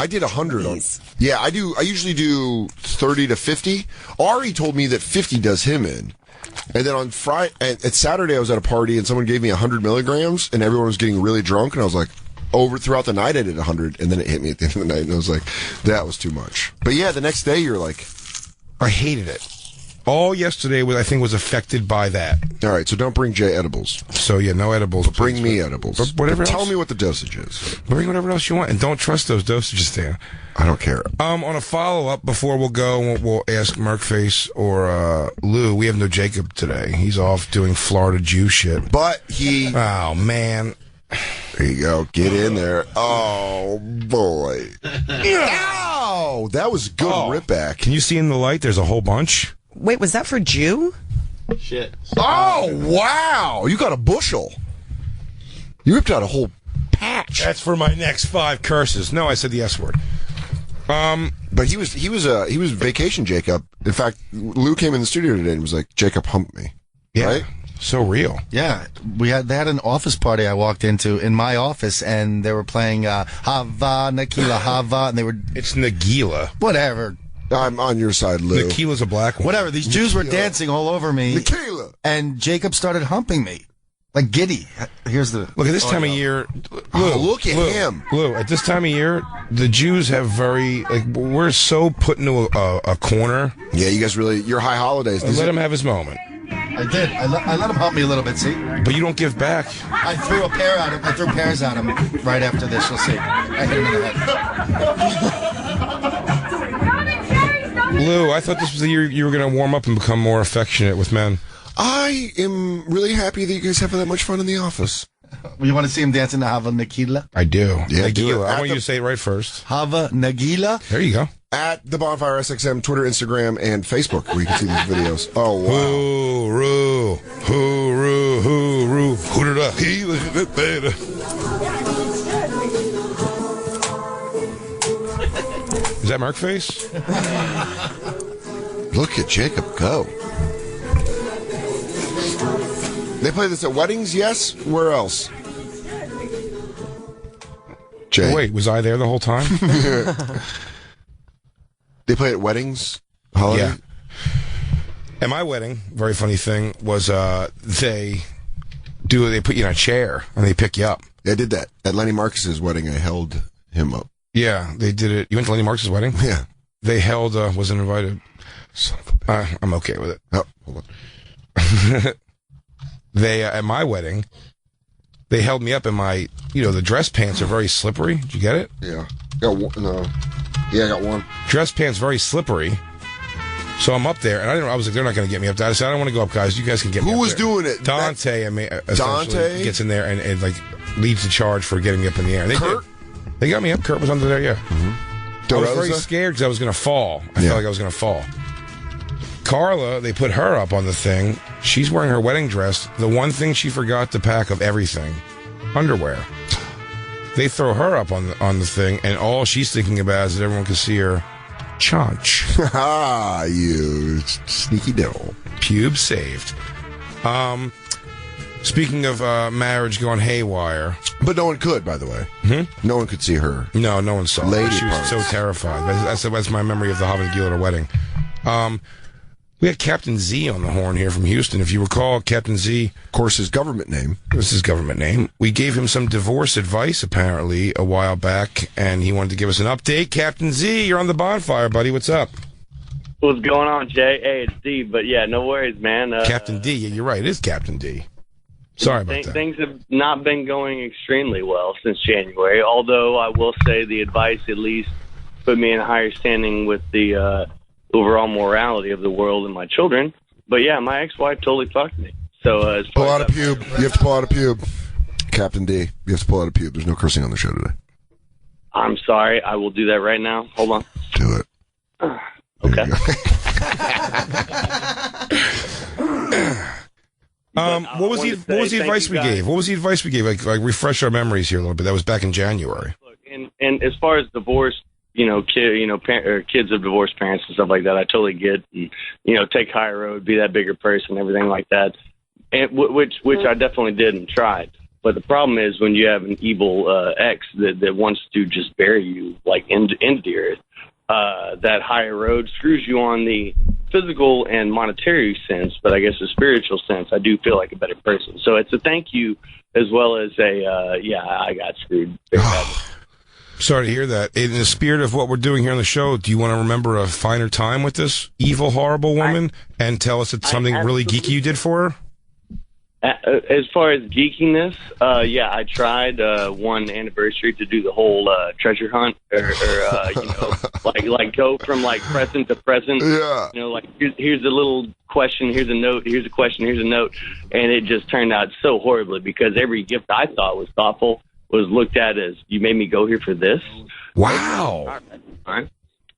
C: did 100 on. Yeah, I do. I usually do 30 to 50. Ari told me that 50 does him in. And then on Friday, at Saturday, I was at a party and someone gave me 100 milligrams and everyone was getting really drunk and I was like, throughout the night I did 100 and then it hit me at the end of the night and I was like, that was too much. But yeah, the next day you're like,
D: I hated it. All yesterday was affected by that.
C: All right, so don't bring Jay edibles.
D: So yeah, no edibles.
C: But bring me edibles.
D: But whatever.
C: Tell me what the dosage is.
D: Bring whatever else you want, and don't trust those dosages, Dan.
C: I don't care.
D: On a follow up before we'll go, we'll ask Merkface or Lou. We have no Jacob today. He's off doing Florida Jew shit.
C: But he.
D: Oh man.
C: There you go. Get in there. Oh boy. Ow! That was good rip back.
D: Can you see in the light? There's a whole bunch.
E: Wait, was that for Jew?
I: Shit.
C: Oh, wow. You got a bushel. You ripped out a whole patch.
D: That's for my next 5 curses. No, I said the S word.
C: But he was vacation Jacob. In fact, Lou came in the studio today and was like, "Jacob humped me."
D: Yeah.
C: Right?
D: So real.
I: Yeah, they had an office party I walked into in my office, and they were playing Hava, Nagila, Hava, and they were...
D: It's Nagila.
I: Whatever.
C: I'm on your side, Lou.
D: Nagila's a black one.
I: Whatever. These Jews were dancing all over me.
C: Nagila.
I: And Jacob started humping me. Like giddy. Here's the...
D: Look, at this time of year... Lou,
C: look at him.
D: Lou, at this time of year, the Jews have very... Like, we're so put into a corner.
C: Yeah, you guys really... Your high holidays.
D: Let him have his moment.
I: I did. I let him hump me a little bit, see?
D: But you don't give back.
I: I threw a pair at him. I threw pairs at him right after this. You'll see. I hit him in the head.
D: Lou, I thought this was the year you were going to warm up and become more affectionate with men.
C: I am really happy that you guys have that much fun in the office.
I: You want to see him dancing to Hava Nagila?
D: I do.
C: Yeah, do
D: Nagila.
C: it.
D: I want you to say it right first.
I: Hava Nagila?
D: There you go.
C: At the Bonfire SXM, Twitter, Instagram, and Facebook, where you can see these videos. Oh, wow.
D: Hooroo, hooroo, hooroo, hooroo, hooroo. Is that Merkface?
C: Look at Jacob go. They play this at weddings, yes? Where else? Jay.
D: Wait, was I there the whole time?
C: They play at weddings? Holiday?
D: Yeah. At my wedding, very funny thing was they put you in a chair and they pick you up.
C: Yeah, I did that. At Lenny Marcus's wedding, I held him up.
D: Yeah, they did it. You went to Lenny Marcus's wedding?
C: Yeah.
D: They held, wasn't invited.
C: Son of a bitch.
D: I'm okay with it.
C: Oh, hold on.
D: They, at my wedding, they held me up in my, the dress pants are very slippery. Did you get it?
C: Yeah. Got one. No. Yeah, I got one.
D: Dress pants very slippery. So I'm up there, and I was like, they're not going to get me up there. I said, I don't want to go up, guys. You guys can get me up
C: Who was
D: there.
C: doing it?
D: Dante,
C: Dante
D: gets in there and like leads the charge for getting me up in the air. And
C: Kurt?
D: They got me up. Kurt was under there, yeah.
C: Mm-hmm.
D: I was very scared because I was going to fall. I felt like I was going to fall. Carla, they put her up on the thing. She's wearing her wedding dress. The one thing she forgot to pack of everything, underwear. They throw her up on the thing, and all she's thinking about is that everyone can see her chaunch.
C: Ah, you sneaky devil.
D: Pubes saved. Speaking of marriage going haywire.
C: But no one could, by the way.
D: Mm-hmm.
C: No one could see her.
D: No one saw her.
C: Lady
D: She was
C: parts.
D: so terrified. That's my memory of the Hava Nagila wedding. We had Captain Z on the horn here from Houston. If you recall, Captain Z,
C: Of course, his government name.
D: this is his government name. We gave him some divorce advice, apparently, a while back, and he wanted to give us an update. Captain Z, you're on the bonfire, buddy. What's up?
J: What's going on, Jay? Hey, it's Steve, but yeah, no worries, man.
D: Captain D. Yeah, you're right. It is Captain D. Sorry about that.
J: Things have not been going extremely well since January, although I will say the advice at least put me in a higher standing with the overall morality of the world and my children. But yeah, my ex-wife totally fucked me. So as far
C: Pull out
J: as
C: a pube. You have to pull out a pube. Captain D, you have to pull out a pube. There's no cursing on the show today.
J: I'm sorry, I will do that right now. Hold on.
C: Do it.
J: Okay.
D: What was the advice we gave? What was the advice we gave? Like refresh our memories here a little bit. That was back in January.
J: Look, and as far as divorce, kids of divorced parents and stuff like that, I totally get. And, take higher road, be that bigger person, everything like that. And which I definitely did and tried. But the problem is when you have an evil ex that wants to just bury you like into the earth. That higher road screws you on the physical and monetary sense, but I guess the spiritual sense, I do feel like a better person. So it's a thank you as well as I got screwed.
D: Sorry to hear that. In the spirit of what we're doing here on the show, do you want to remember a finer time with this evil, horrible woman and tell us it's something really geeky you did for her?
J: As far as geekiness, I tried one anniversary to do the whole treasure hunt, or like go from like present to present.
C: Yeah.
J: Here's a little question, here's a note, here's a question, here's a note, and it just turned out so horribly because every gift I thought was thoughtful was looked at as you made me go here for this.
D: Wow.
J: All right.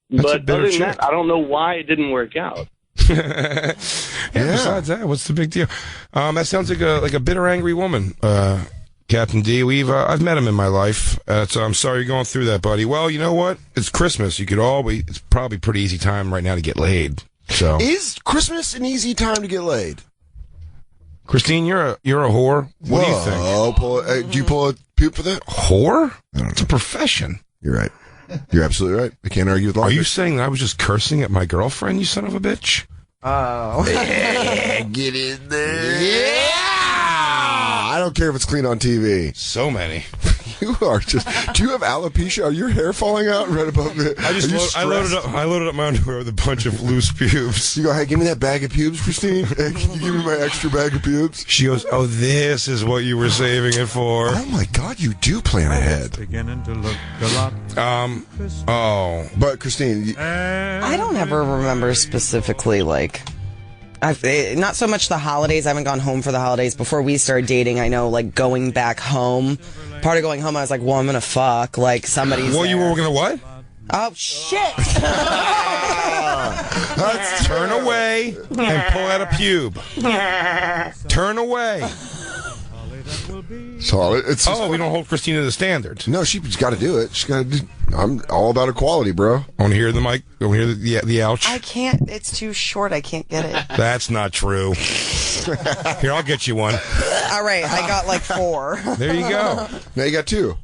D: That's
J: But
D: a better
J: other than
D: chick.
J: that, I don't know why it didn't work out.
D: Besides that, what's the big deal? That sounds like a bitter, angry woman. Captain D. I've met him in my life. So I'm sorry you're going through that, buddy. Well, you know what? It's Christmas. It's probably a pretty easy time right now to get laid. So
C: is Christmas an easy time to get laid?
D: Christine, you're a whore. What do you think?
C: Do you pull a pube for that?
D: Whore? It's a profession.
C: You're right. You're absolutely right. I can't argue with logic.
D: Are you saying that I was just cursing at my girlfriend, you son of a bitch?
E: Oh.
C: Yeah, get in there. Yeah! I don't care if it's clean on TV.
D: So many.
C: You are just... Do you have alopecia? Are your hair falling out right above the...
D: I loaded up my underwear with a bunch of loose pubes.
C: You go, hey, give me that bag of pubes, Christine. Hey, can you give me my extra bag of pubes?
D: She goes, oh, this is what you were saving it for.
C: Oh, my God, you do plan ahead.
K: Beginning to look a lot.
C: But, Christine...
E: I don't ever remember specifically, like... not so much the holidays. I haven't gone home for the holidays. Before we started dating, I know, like, going back home... Part of going home, I was like, well, I'm going to fuck. Like, somebody's
D: Well, you were going to what?
E: Oh, shit!
D: Let's turn away and pull out a pube. Turn away.
C: So it's
D: we don't hold Christina to the standard.
C: No, she's got to do it. She's got to do... I'm all about equality, bro.
D: I want to hear the mic. I want to hear the ouch.
E: I can't. It's too short. I can't get it.
D: That's not true. Here, I'll get you one.
E: All right, I got like 4.
D: There you go.
C: Now you got 2.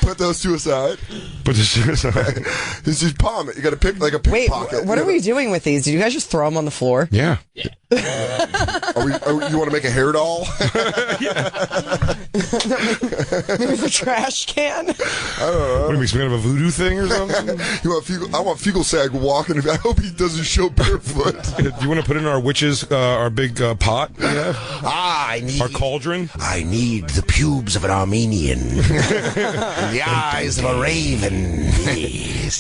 C: Put those 2 aside.
D: Put the 2 aside.
C: This is palm it. You got to pick like a pickpocket.
E: Wait, what are we doing with these? Did you guys just throw them on the floor?
D: Yeah.
C: You want to make a hair doll?
E: Maybe the trash can.
C: I don't know.
D: What are we, some kind of a voodoo thing or something?
C: I want Fecal Sag walking. I hope he doesn't show barefoot.
D: Do you want to put in our witches, our big pot we have? Our cauldron?
L: I need the pubes of an Armenian. And the eyes of a raven.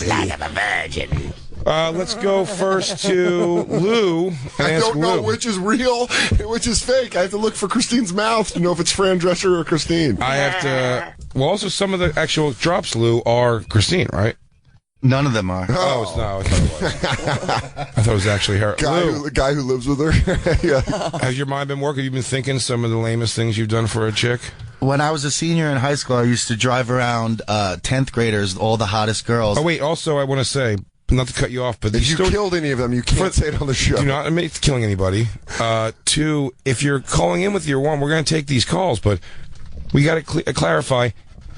L: Blood of a virgin.
D: Let's go first to Lou.
C: I don't know which is real and which is fake. I have to look for Christine's mouth to know if it's Fran Drescher or Christine.
D: I have to... Well, also, some of the actual drops, Lou, are Christine, right?
I: None of them are.
D: Oh, it's not. I thought it was actually her.
C: The guy who lives with her. Yeah.
D: Has your mind been working? Have you been thinking some of the lamest things you've done for a chick?
I: When I was a senior in high school, I used to drive around 10th graders, all the hottest girls.
D: Oh, wait. Also, I want to say... Not to cut you off, but
C: if you killed any of them, you can't say it on the show.
D: Do not admit to killing anybody. 2, if you're calling in with your one, we're going to take these calls, but we got to clarify.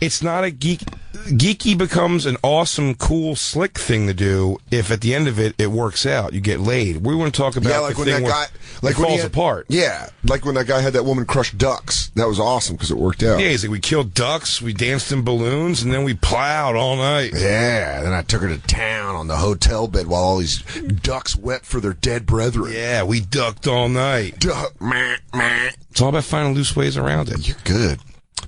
D: It's not a geek. Geeky becomes an awesome, cool, slick thing to do if at the end of it, it works out. You get laid. We want to talk about
C: like
D: the
C: when
D: thing
C: that guy,
D: like when it falls apart.
C: Yeah, like when that guy had that woman crush ducks. That was awesome because it worked out.
D: Yeah, he's like, we killed ducks, we danced in balloons, and then we plowed all night.
C: Yeah, then I took her to town on the hotel bed while all these ducks wept for their dead brethren.
D: Yeah, we ducked all night.
C: Duck, meh, meh.
D: It's all about finding loose ways around it.
C: You're good.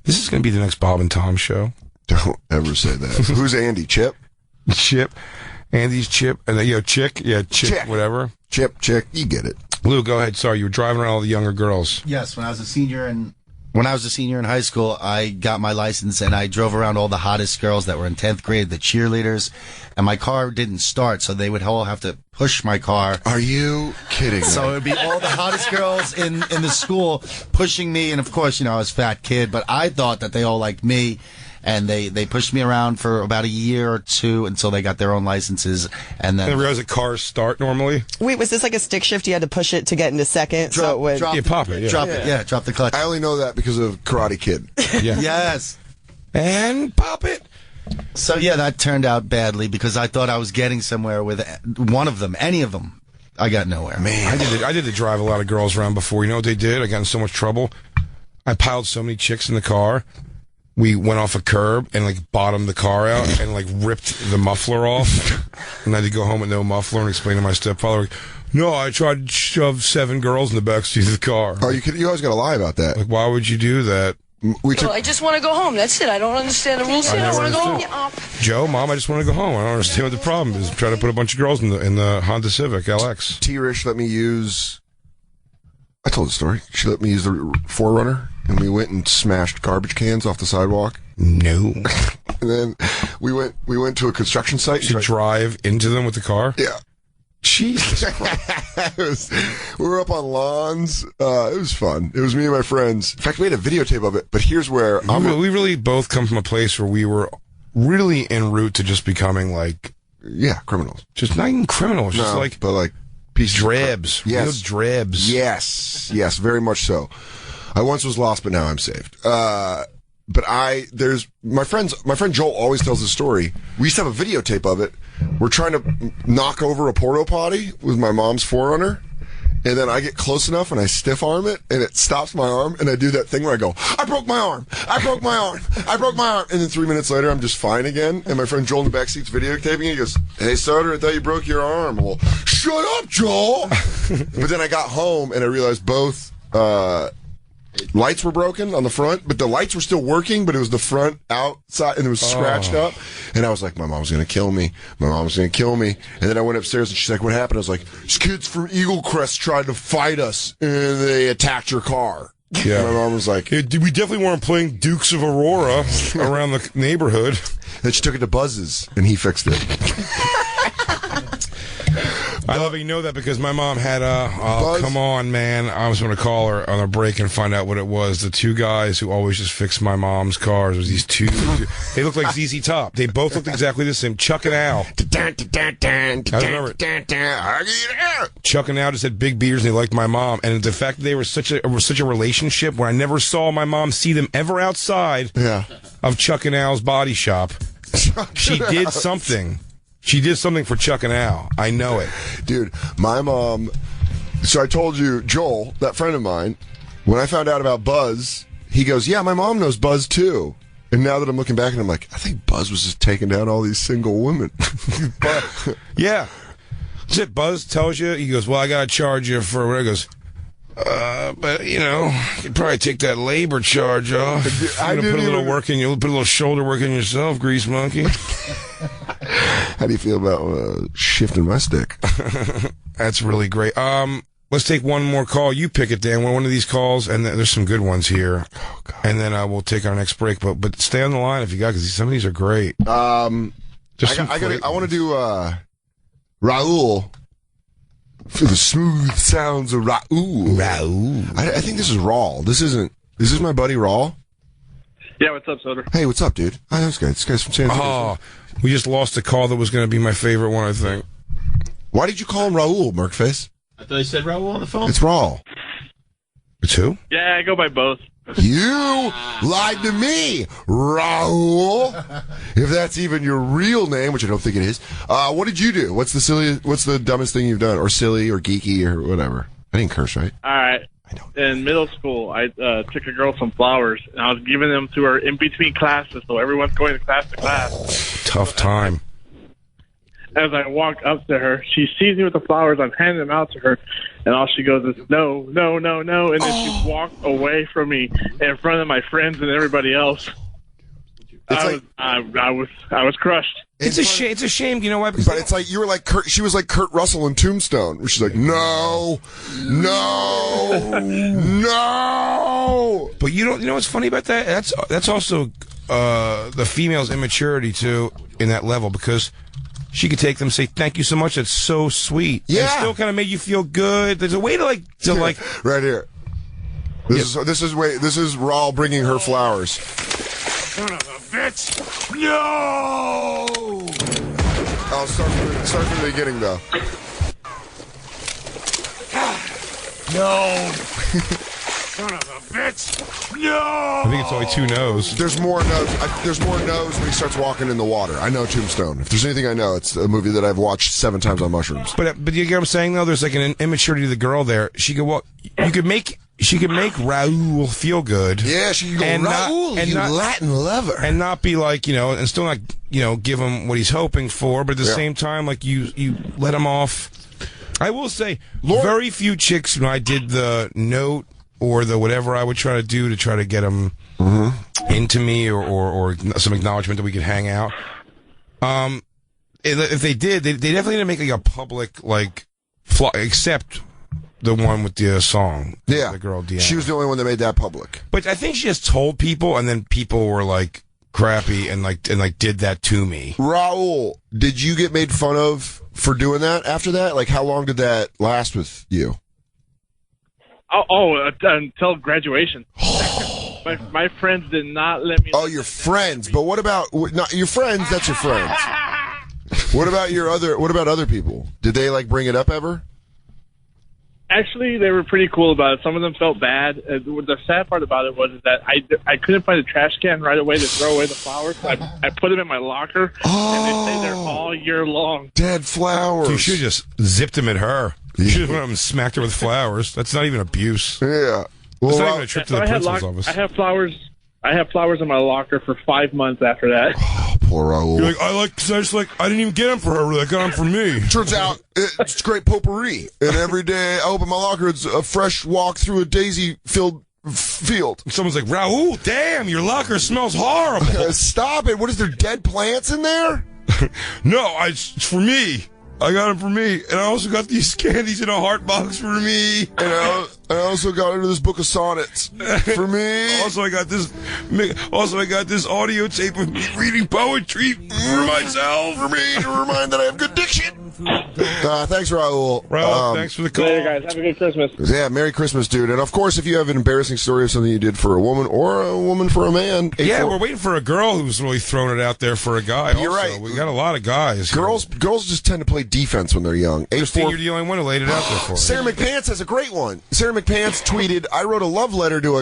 D: This is going to be the next Bob and Tom show.
C: Don't ever say that. Who's Andy? Chip?
D: Chip. Andy's Chip. And then, Chick. Yeah, Chick, whatever.
C: Chip, Chick. You get it.
D: Lou, go ahead. Sorry, you were driving around all the younger girls.
I: Yes, when I was a senior in high school, I got my license and I drove around all the hottest girls that were in 10th grade, the cheerleaders, and my car didn't start, so they would all have to push my car.
C: Are you kidding?
I: So it would be all the hottest girls in the school pushing me, and of course, I was a fat kid, but I thought that they all liked me. And they pushed me around for about a year or 2 until they got their own licenses. And then
D: I realized that cars start normally.
E: Wait, was this like a stick shift? You had to push it to get into second?
I: Drop the clutch.
C: I only know that because of Karate Kid.
D: Yeah.
I: Yes.
D: And pop it.
I: So, yeah, that turned out badly because I thought I was getting somewhere with one of them, any of them. I got nowhere.
D: Man. I did to drive a lot of girls around before. You know what they did? I got in so much trouble. I piled so many chicks in the car. We went off a curb and bottomed the car out and ripped the muffler off. And I had to go home with no muffler and explain to my stepfather, no, I tried to shove 7 girls in the backseat of the car.
C: Oh, you always got to lie about that.
D: Why would you do that?
M: I just want to go home. That's it. I don't understand the rules here. I want to go home.
D: Joe, Mom, I just want to go home. I don't understand what the problem is. Try to put a bunch of girls in the Honda Civic LX.
C: T-Rish let me use... I told the story. She let me use the 4Runner, and we went and smashed garbage cans off the sidewalk.
D: No.
C: And then we went to a construction site.
D: To drive into them with the car?
C: Yeah.
D: Jesus Christ.
C: We were up on lawns. It was fun. It was me and my friends. In fact, we had a videotape of it, but here's where
D: we really both come from a place where we were really en route to just becoming like...
C: Yeah, criminals.
D: Just not even criminals, just like...
C: But like...
D: Drabs.
C: Yes.
D: Real drabs.
C: Yes, very much so. I once was lost, but now I'm saved. But my friend Joel always tells the story. We used to have a videotape of it. We're trying to knock over a porta potty with my mom's Forerunner, and then I get close enough and I stiff arm it, and it stops my arm, and I do that thing where I go, I broke my arm, I broke my arm, I broke my arm, and then 3 minutes later I'm just fine again, and my friend Joel in the backseat's videotaping, he goes, hey Sutter, I thought you broke your arm. Well, shut up, Joel! But then I got home and I realized both lights were broken on the front, but the lights were still working, but it was the front outside, and it was scratched up. And I was like, my mom's going to kill me. My mom's going to kill me. And then I went upstairs, and she's like, what happened? I was like, these kids from Eagle Crest tried to fight us, and they attacked your car.
D: Yeah.
C: My mom was like...
D: we definitely weren't playing Dukes of Aurora around the neighborhood.
C: Then she took it to Buzz's, and he fixed it.
D: I love it. You know that because my mom had come on, man. I was going to call her on a break and find out what it was. The two guys who always just fixed my mom's cars was these two. They looked like ZZ Top. They both looked exactly the same. Chuck and Al. I remember it. Chuck and Al just had big beards and they liked my mom. And the fact that they were such a relationship where I never saw my mom see them ever outside of Chuck and Al's body shop. She did something. She did something for Chuck and Al. I know it.
C: Dude, my mom... So I told you, Joel, that friend of mine, when I found out about Buzz, he goes, yeah, my mom knows Buzz too. And now that I'm looking back, and I'm like, I think Buzz was just taking down all these single women.
D: Yeah. That's it. Buzz tells you, he goes, well, I got to charge you for whatever. He goes, but, you know, you'd probably take that labor charge off. You're going to put a little work in you, put a little shoulder work in yourself, grease monkey.
C: How do you feel about shifting my stick?
D: That's really great. Let's take one more call. You pick it, Dan. One of these calls, and there's some good ones here. Oh, God. And then we'll take our next break. But stay on the line if you got, because some of these are great.
C: I want to do Raul. For the smooth sounds of Raul. I think this is Raul. This is my buddy Raul?
K: Yeah, what's up, Soder?
C: Hey, what's up, dude? Hi, this guy's from San Diego.
D: Oh, we just lost a call that was going to be my favorite one, I think.
C: Why did you call him Raul, Merkface?
N: I thought you said Raul on the phone.
C: It's Raul.
D: It's who?
K: Yeah, I go by both.
C: You lied to me, Raul. If that's even your real name, which I don't think it is. What did you do? What's the dumbest thing you've done, or silly, or geeky, or whatever? I didn't curse, right?
K: All right. In middle school, I took a girl some flowers, and I was giving them to her in between classes, so everyone's going to class.
D: Tough time.
K: As I walk up to her, she sees me with the flowers. I'm handing them out to her, and all she goes is, no, no, no, no. And then she walked away from me in front of my friends and everybody else. I was crushed.
D: It's a shame. It's a shame. You know why?
C: But it's like you were like Kurt. She was like Kurt Russell in Tombstone, where she's like, no, no, no.
D: But you know what's funny about that? That's also the female's immaturity too in that level, because she could take them and say, thank you so much, that's so sweet.
C: Yeah.
D: And it still kind of made you feel good. There's a way to like
C: right here. This is Raul bringing her flowers.
A: Son of a bitch! No!
C: I'll start from the beginning, though.
A: No! Son of a bitch! No!
D: I think it's only 2 no's.
C: There's more no's. There's more no's when he starts walking in the water. I know Tombstone. If there's anything I know, it's a movie that I've watched 7 times on mushrooms.
D: But you get what I'm saying, though? There's like an immaturity to the girl there. She could walk. She could make Raul feel good.
C: Yeah, she could go, Raul, you Latin lover.
D: And not be like, and still not, give him what he's hoping for, but at the same time, like, you let him off. I will say, very few chicks, when I did the note or the whatever I would try to do to try to get them into me or some acknowledgement that we could hang out. If they did, they definitely didn't make like a public, like, except the one with the song.
C: Yeah.
D: The girl, Deanna.
C: She was the only one that made that public.
D: But I think she just told people, and then people were like, crappy and did that to me.
C: Raul, did you get made fun of for doing that after that? Like, how long did that last with you?
K: Until graduation. my friends did not let me.
C: Oh, your friends. But what about not your friends? That's your friends. What about other people? Did they like bring it up ever?
K: Actually, they were pretty cool about it. Some of them felt bad. The sad part about it was that I couldn't find a trash can right away to throw away the flowers. So I put them in my locker, and they stay there all year long.
C: Dead flowers.
D: You should have just zipped them at her. You should have went up and smacked her with flowers. That's not even abuse.
C: Yeah.
D: Well, it's not even a trip to the principal's office.
K: I have flowers in my locker for 5 months after that.
C: Oh, poor Raul.
D: You're like, I didn't even get them for her. I got them for me.
C: Turns out it's great potpourri. And every day I open my locker, it's a fresh walk through a daisy-filled field.
D: Someone's like, Raul, damn, your locker smells horrible.
C: Stop it. What is there, dead plants in there?
D: No, it's for me. I got them for me, and I also got these candies in a heart box for me.
C: And I also got into this book of sonnets for me.
D: Also, I got this audio tape of me reading poetry for myself.
C: For me to remind that I have good diction. Thanks, Raul.
D: Thanks for the call.
K: Later, guys. Have a good Christmas.
C: Yeah, Merry Christmas, dude. And of course, if you have an embarrassing story of something you did for a woman or a woman for a man.
D: Yeah, we're waiting for a girl who's really throwing it out there for a guy.
C: You're
D: also.
C: right.
D: We got a lot of guys.
C: Girls just tend to play defense when they're young.
D: Christine, you're the only one who laid it out there for us.
C: Sarah McPants has a great one. Sarah McPants tweeted, I wrote a love letter to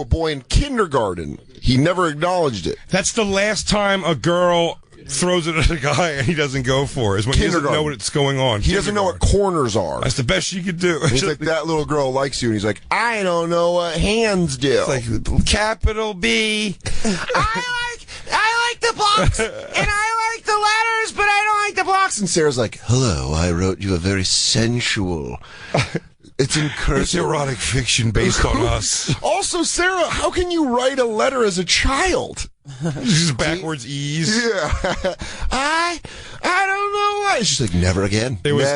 C: a boy in kindergarten. He never acknowledged it.
D: That's the last time a girl throws it at a guy and he doesn't go for it. Is when he doesn't know what's going on.
C: He doesn't know what corners are.
D: That's the best she could do.
C: He's like, that little girl likes you, and he's like, I don't know what hands do.
D: It's like, capital B.
C: I like the blocks, and I like the letters, but I don't like the blocks. And Sarah's like, hello, I wrote you a very sensual... It's encouraging.
D: It's erotic fiction based on us.
C: Also, Sarah, how can you write a letter as a child?
D: Just backwards E's.
C: Yeah. I don't know why. She's like, never again.
D: There was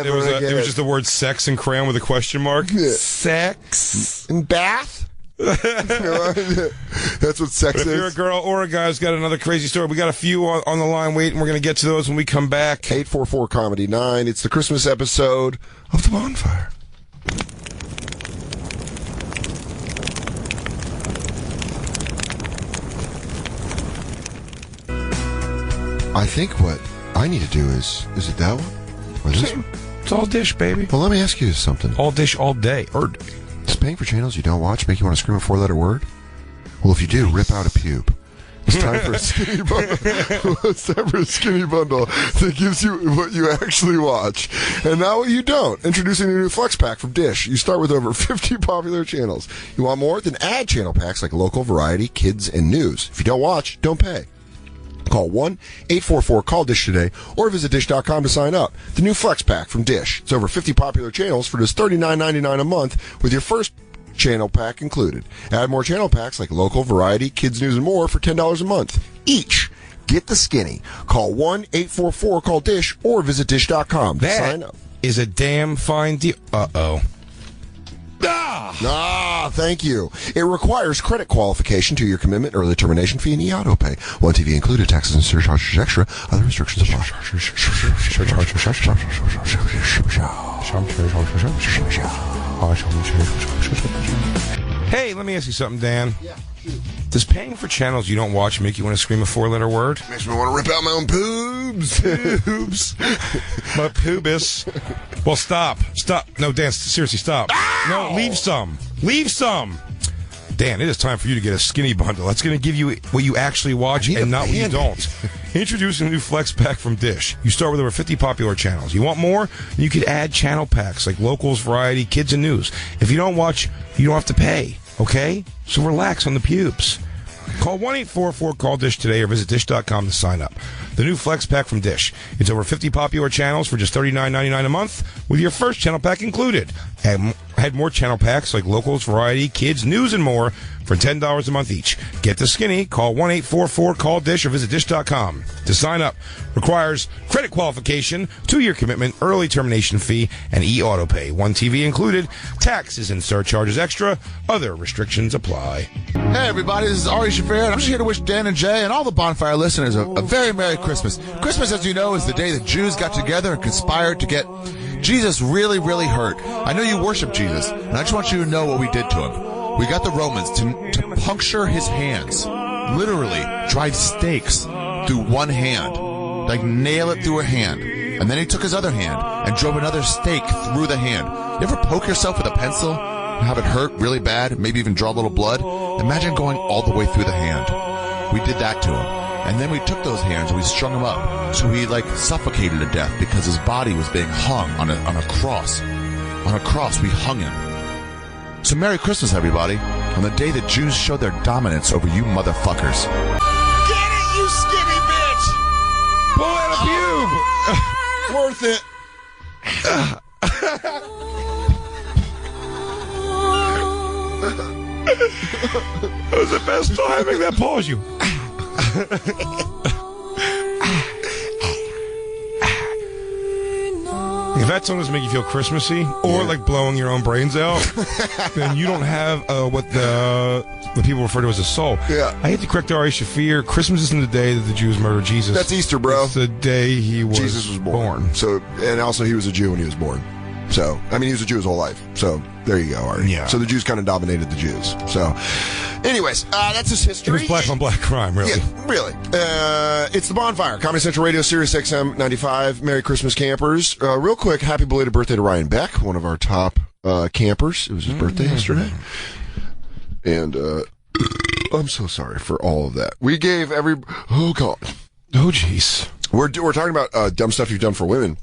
D: just the word sex in crayon with a question mark.
C: Yeah.
D: Sex.
C: In bath? That's what sex
D: If
C: is.
D: you're a girl or a guy who's got another crazy story, we got a few on the line waiting. We're going to get to those when we come back.
C: 844-COMEDY-9. It's the Christmas episode of The Bonfire. I think what I need to do is it that one? Or this one?
D: It's all dish, baby.
C: Well, let me ask you something.
D: All dish, all day.
C: Does paying for channels you don't watch make you want to scream a 4-letter word? Well, if you do, rip out a pube. It's time for a skinny bundle. It's time for a skinny bundle that gives you what you actually watch and not what you don't. Introducing the new Flex Pack from Dish. You start with over 50 popular channels. You want more? Then add channel packs like local, variety, kids, and news. If you don't watch, don't pay. Call 1-844-CALL-DISH today or visit Dish.com to sign up. The new Flex Pack from Dish. It's over 50 popular channels for just $39.99 a month with your first channel pack included. Add more channel packs like local, variety, kids, news, and more for $10 a month each. Get the skinny. Call 1-844-CALL-DISH or visit Dish.com to sign up.
D: Is a damn fine deal. Uh-oh.
C: Thank you. It requires credit qualification to your commitment, early termination fee, and e-auto pay. One TV included, taxes and surcharges extra. Other restrictions apply.
D: Hey, let me ask you something, Dan. Yeah. Does paying for channels you don't watch make you want to scream a 4-letter word?
C: Makes me want to rip out my own poobs.
D: My poobus. Well, stop. No, Dan, seriously, stop. Ow! No, leave some. Dan, it is time for you to get a skinny bundle. That's going to give you what you actually watch and not what you don't. Introducing the new Flex Pack from Dish. You start with over 50 popular channels. You want more? You could add channel packs like locals, variety, kids, and news. If you don't watch, you don't have to pay. Okay? So relax on the pubes. Call 1-844-CALL-DISH today or visit Dish.com to sign up. the new Flex Pack from Dish. It's over 50 popular channels for just $39.99 a month, with your first channel pack included. Had more channel packs like Locals, Variety, Kids, News, and more for $10 a month each. Get the skinny. Call 1-844-CALL-DISH or visit dish.com. To sign up, requires credit qualification, 2-year commitment, early termination fee, and e-auto pay. 1 TV included. Taxes and surcharges extra. Other restrictions apply.
N: Hey everybody, this is Ari Shaffir, and I'm just here to wish Dan and Jay and all the Bonfire listeners a very Merry Christmas. Christmas, as you know, is the day that Jews got together and conspired to get Jesus really, really hurt. I know you worship Jesus, and I just want you to know what we did to him. We got the Romans to puncture his hands, literally drive stakes through one hand, like nail it through a hand. And then he took his other hand and drove another stake through the hand. You ever poke yourself with a pencil and have it hurt really bad, maybe even draw a little blood? Imagine going all the way through the hand. We did that to him. And then we took those hands and we strung him up. So he suffocated to death because his body was being hung on a cross. On a cross, we hung him. So Merry Christmas, everybody, on the day that Jews showed their dominance over you motherfuckers.
L: Get it, you skinny bitch!
D: Pull out a pube!
N: Worth it.
D: That was the best timing. That pause you. If that song doesn't make you feel Christmassy or like blowing your own brains out, then you don't have what the people refer to as a soul.
C: Yeah.
D: I hate to correct Ari Shaffir. Christmas isn't the day that the Jews murdered Jesus.
C: That's Easter, bro.
D: It's the day
C: Jesus was born. So, and also he was a Jew when he was born. So, I mean, he was a Jew his whole life. So, there you go, Ari.
D: Yeah.
C: So the Jews kind of dominated the Jews. So, anyways, that's his history.
D: It was black on black crime, really.
C: Yeah, really. It's the Bonfire, Comedy Central Radio, SiriusXM 95. Merry Christmas, campers. Real quick, happy belated birthday to Ryan Beck, one of our top campers. It was his birthday yesterday. And I'm so sorry for all of that. We gave oh, God.
D: Oh, jeez.
C: We're talking about dumb stuff you've done for women.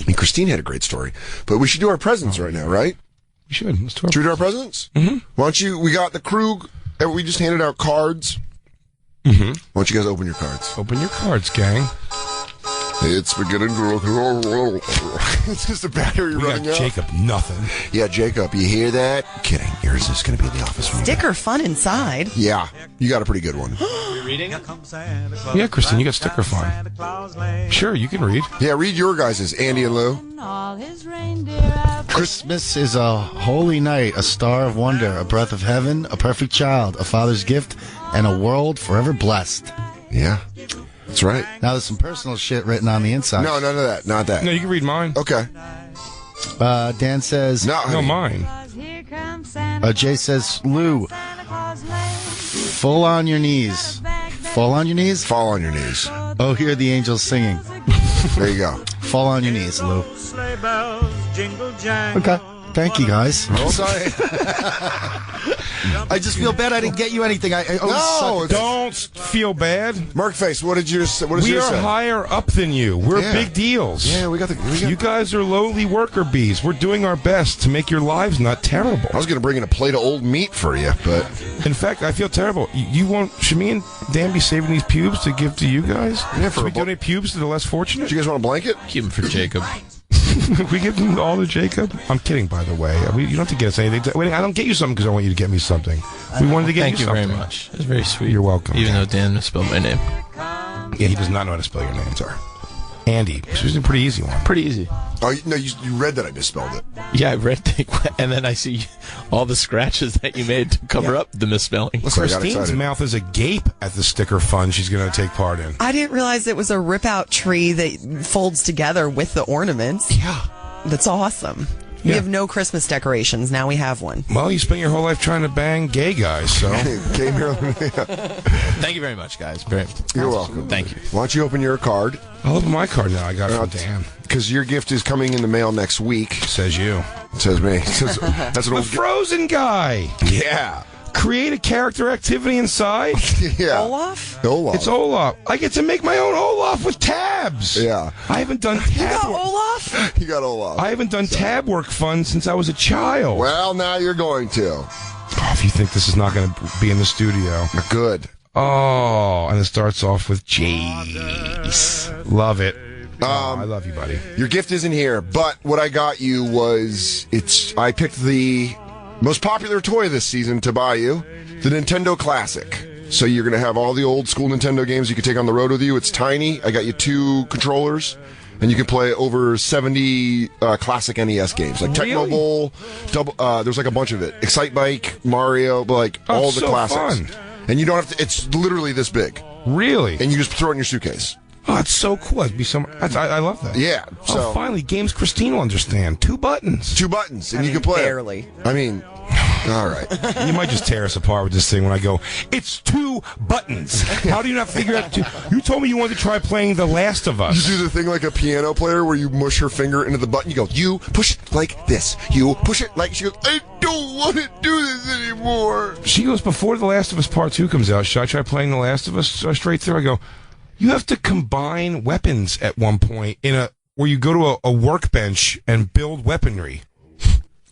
C: And Christine had a great story. But we should do our presents right now, right?
D: We should. Let's do
C: Should we do our presents?
D: Mm-hmm.
C: Why don't you, we got the crew, we just handed out cards.
D: Mm-hmm.
C: Why don't you guys open your cards?
D: Open your cards, gang.
C: It's beginning to... It's just a battery running out.
D: Jacob, nothing.
C: Yeah, Jacob, you hear that? Kidding. Yours is going to be in the office.
E: Sticker fun inside.
C: Yeah, you got a pretty good one.
O: Reading?
D: Yeah, Christine, you got sticker fun. Sure, you can read.
C: Yeah, read your guys', Andy and Lou.
I: Christmas is a holy night, a star of wonder, a breath of heaven, a perfect child, a father's gift, and a world forever blessed.
C: Yeah, that's right.
I: Now there's some personal shit written on the inside.
C: No, none of that. Not that.
D: No, you can read mine.
C: Okay.
I: Dan says...
D: No, mine.
I: Jay says, Lou, full on your knees. Fall on your knees?
C: Fall on your knees.
I: Oh, hear the angels singing.
C: There you go.
I: Fall on your knees, Lou. Okay. Thank you, guys.
C: Oh, sorry.
I: I just feel bad I didn't get you anything.
D: Don't feel bad.
C: Mark Face, what did you say?
D: We are higher up than you. We're big deals.
C: Yeah, we got
D: you guys are lowly worker bees. We're doing our best to make your lives not terrible.
C: I was going to bring in a plate of old meat for you, but...
D: In fact, I feel terrible. You won't... Should me and Dan be saving these pubes to give to you guys?
C: Yeah,
D: should we donate pubes to the less fortunate?
C: Do you guys want a blanket?
O: Keep them for Jacob.
D: We give them all to Jacob? I'm kidding, by the way. You don't have to get us anything. Wait, I don't get you something because I want you to get me something. We wanted to get
O: Thank
D: you
O: you
D: something.
O: very much. It's very sweet.
D: You're welcome.
O: Even though Dan misspelled my name.
D: Yeah, he does not know how to spell your name. Sorry. Andy. This was a pretty easy one.
O: Pretty easy.
C: Oh, no, you read that I misspelled it.
O: Yeah, I read that, and then I see all the scratches that you made to cover up the misspelling.
C: Listen,
D: Christine's mouth is agape at the sticker fun she's going to take part in.
E: I didn't realize it was a rip-out tree that folds together with the ornaments.
D: Yeah.
E: That's awesome. We have no Christmas decorations. Now we have one.
D: Well, you spent your whole life trying to bang gay guys, so...
C: Came here.
O: Thank you very much, guys.
C: You're welcome.
O: Thank you.
C: Why don't you open your card?
D: I'll open my card now. I got it from Dan.
C: Because your gift is coming in the mail next week.
D: Says you.
C: Says me. That's an
D: The
C: old...
D: Frozen guy!
C: Yeah.
D: Create a character activity inside.
C: Yeah.
E: Olaf?
C: Olaf.
D: It's Olaf. I get to make my own Olaf with tabs.
C: Yeah.
D: I haven't done tab
E: You got
D: work.
E: Olaf?
C: You got Olaf.
D: I haven't done tab work fun since I was a child.
C: Well, now you're going to.
D: Oh, if you think this is not going to be in the studio.
C: Good.
D: Oh, and it starts off with J's. Love it. I love you, buddy.
C: Your gift isn't here, but what I got you was I picked the most popular toy this season to buy you, the Nintendo Classic. So you're going to have all the old school Nintendo games you can take on the road with you. It's tiny. I got you 2 controllers, and you can play over 70 classic NES games, like Tecmo Bowl. There's like a bunch of it. Excite Bike, Mario, like all the classics. Fun. And you don't have to. It's literally this big.
D: Really?
C: And you just throw it in your suitcase.
D: Oh, it's so cool. It'd be I love that.
C: Yeah. So
D: finally, games Christine will understand. 2 buttons.
C: 2 buttons, and you can play.
E: Barely.
C: I mean, all right.
D: You might just tear us apart with this thing when I go, it's 2 buttons. How do you not figure out? You told me you wanted to try playing The Last of Us.
C: You do the thing like a piano player where you mush her finger into the button. You go, you push it like this. You push it like, she goes, I don't want to do this anymore.
D: She goes, before The Last of Us Part 2 comes out, should I try playing The Last of Us straight through? I go, you have to combine weapons at one point where you go to a workbench and build weaponry.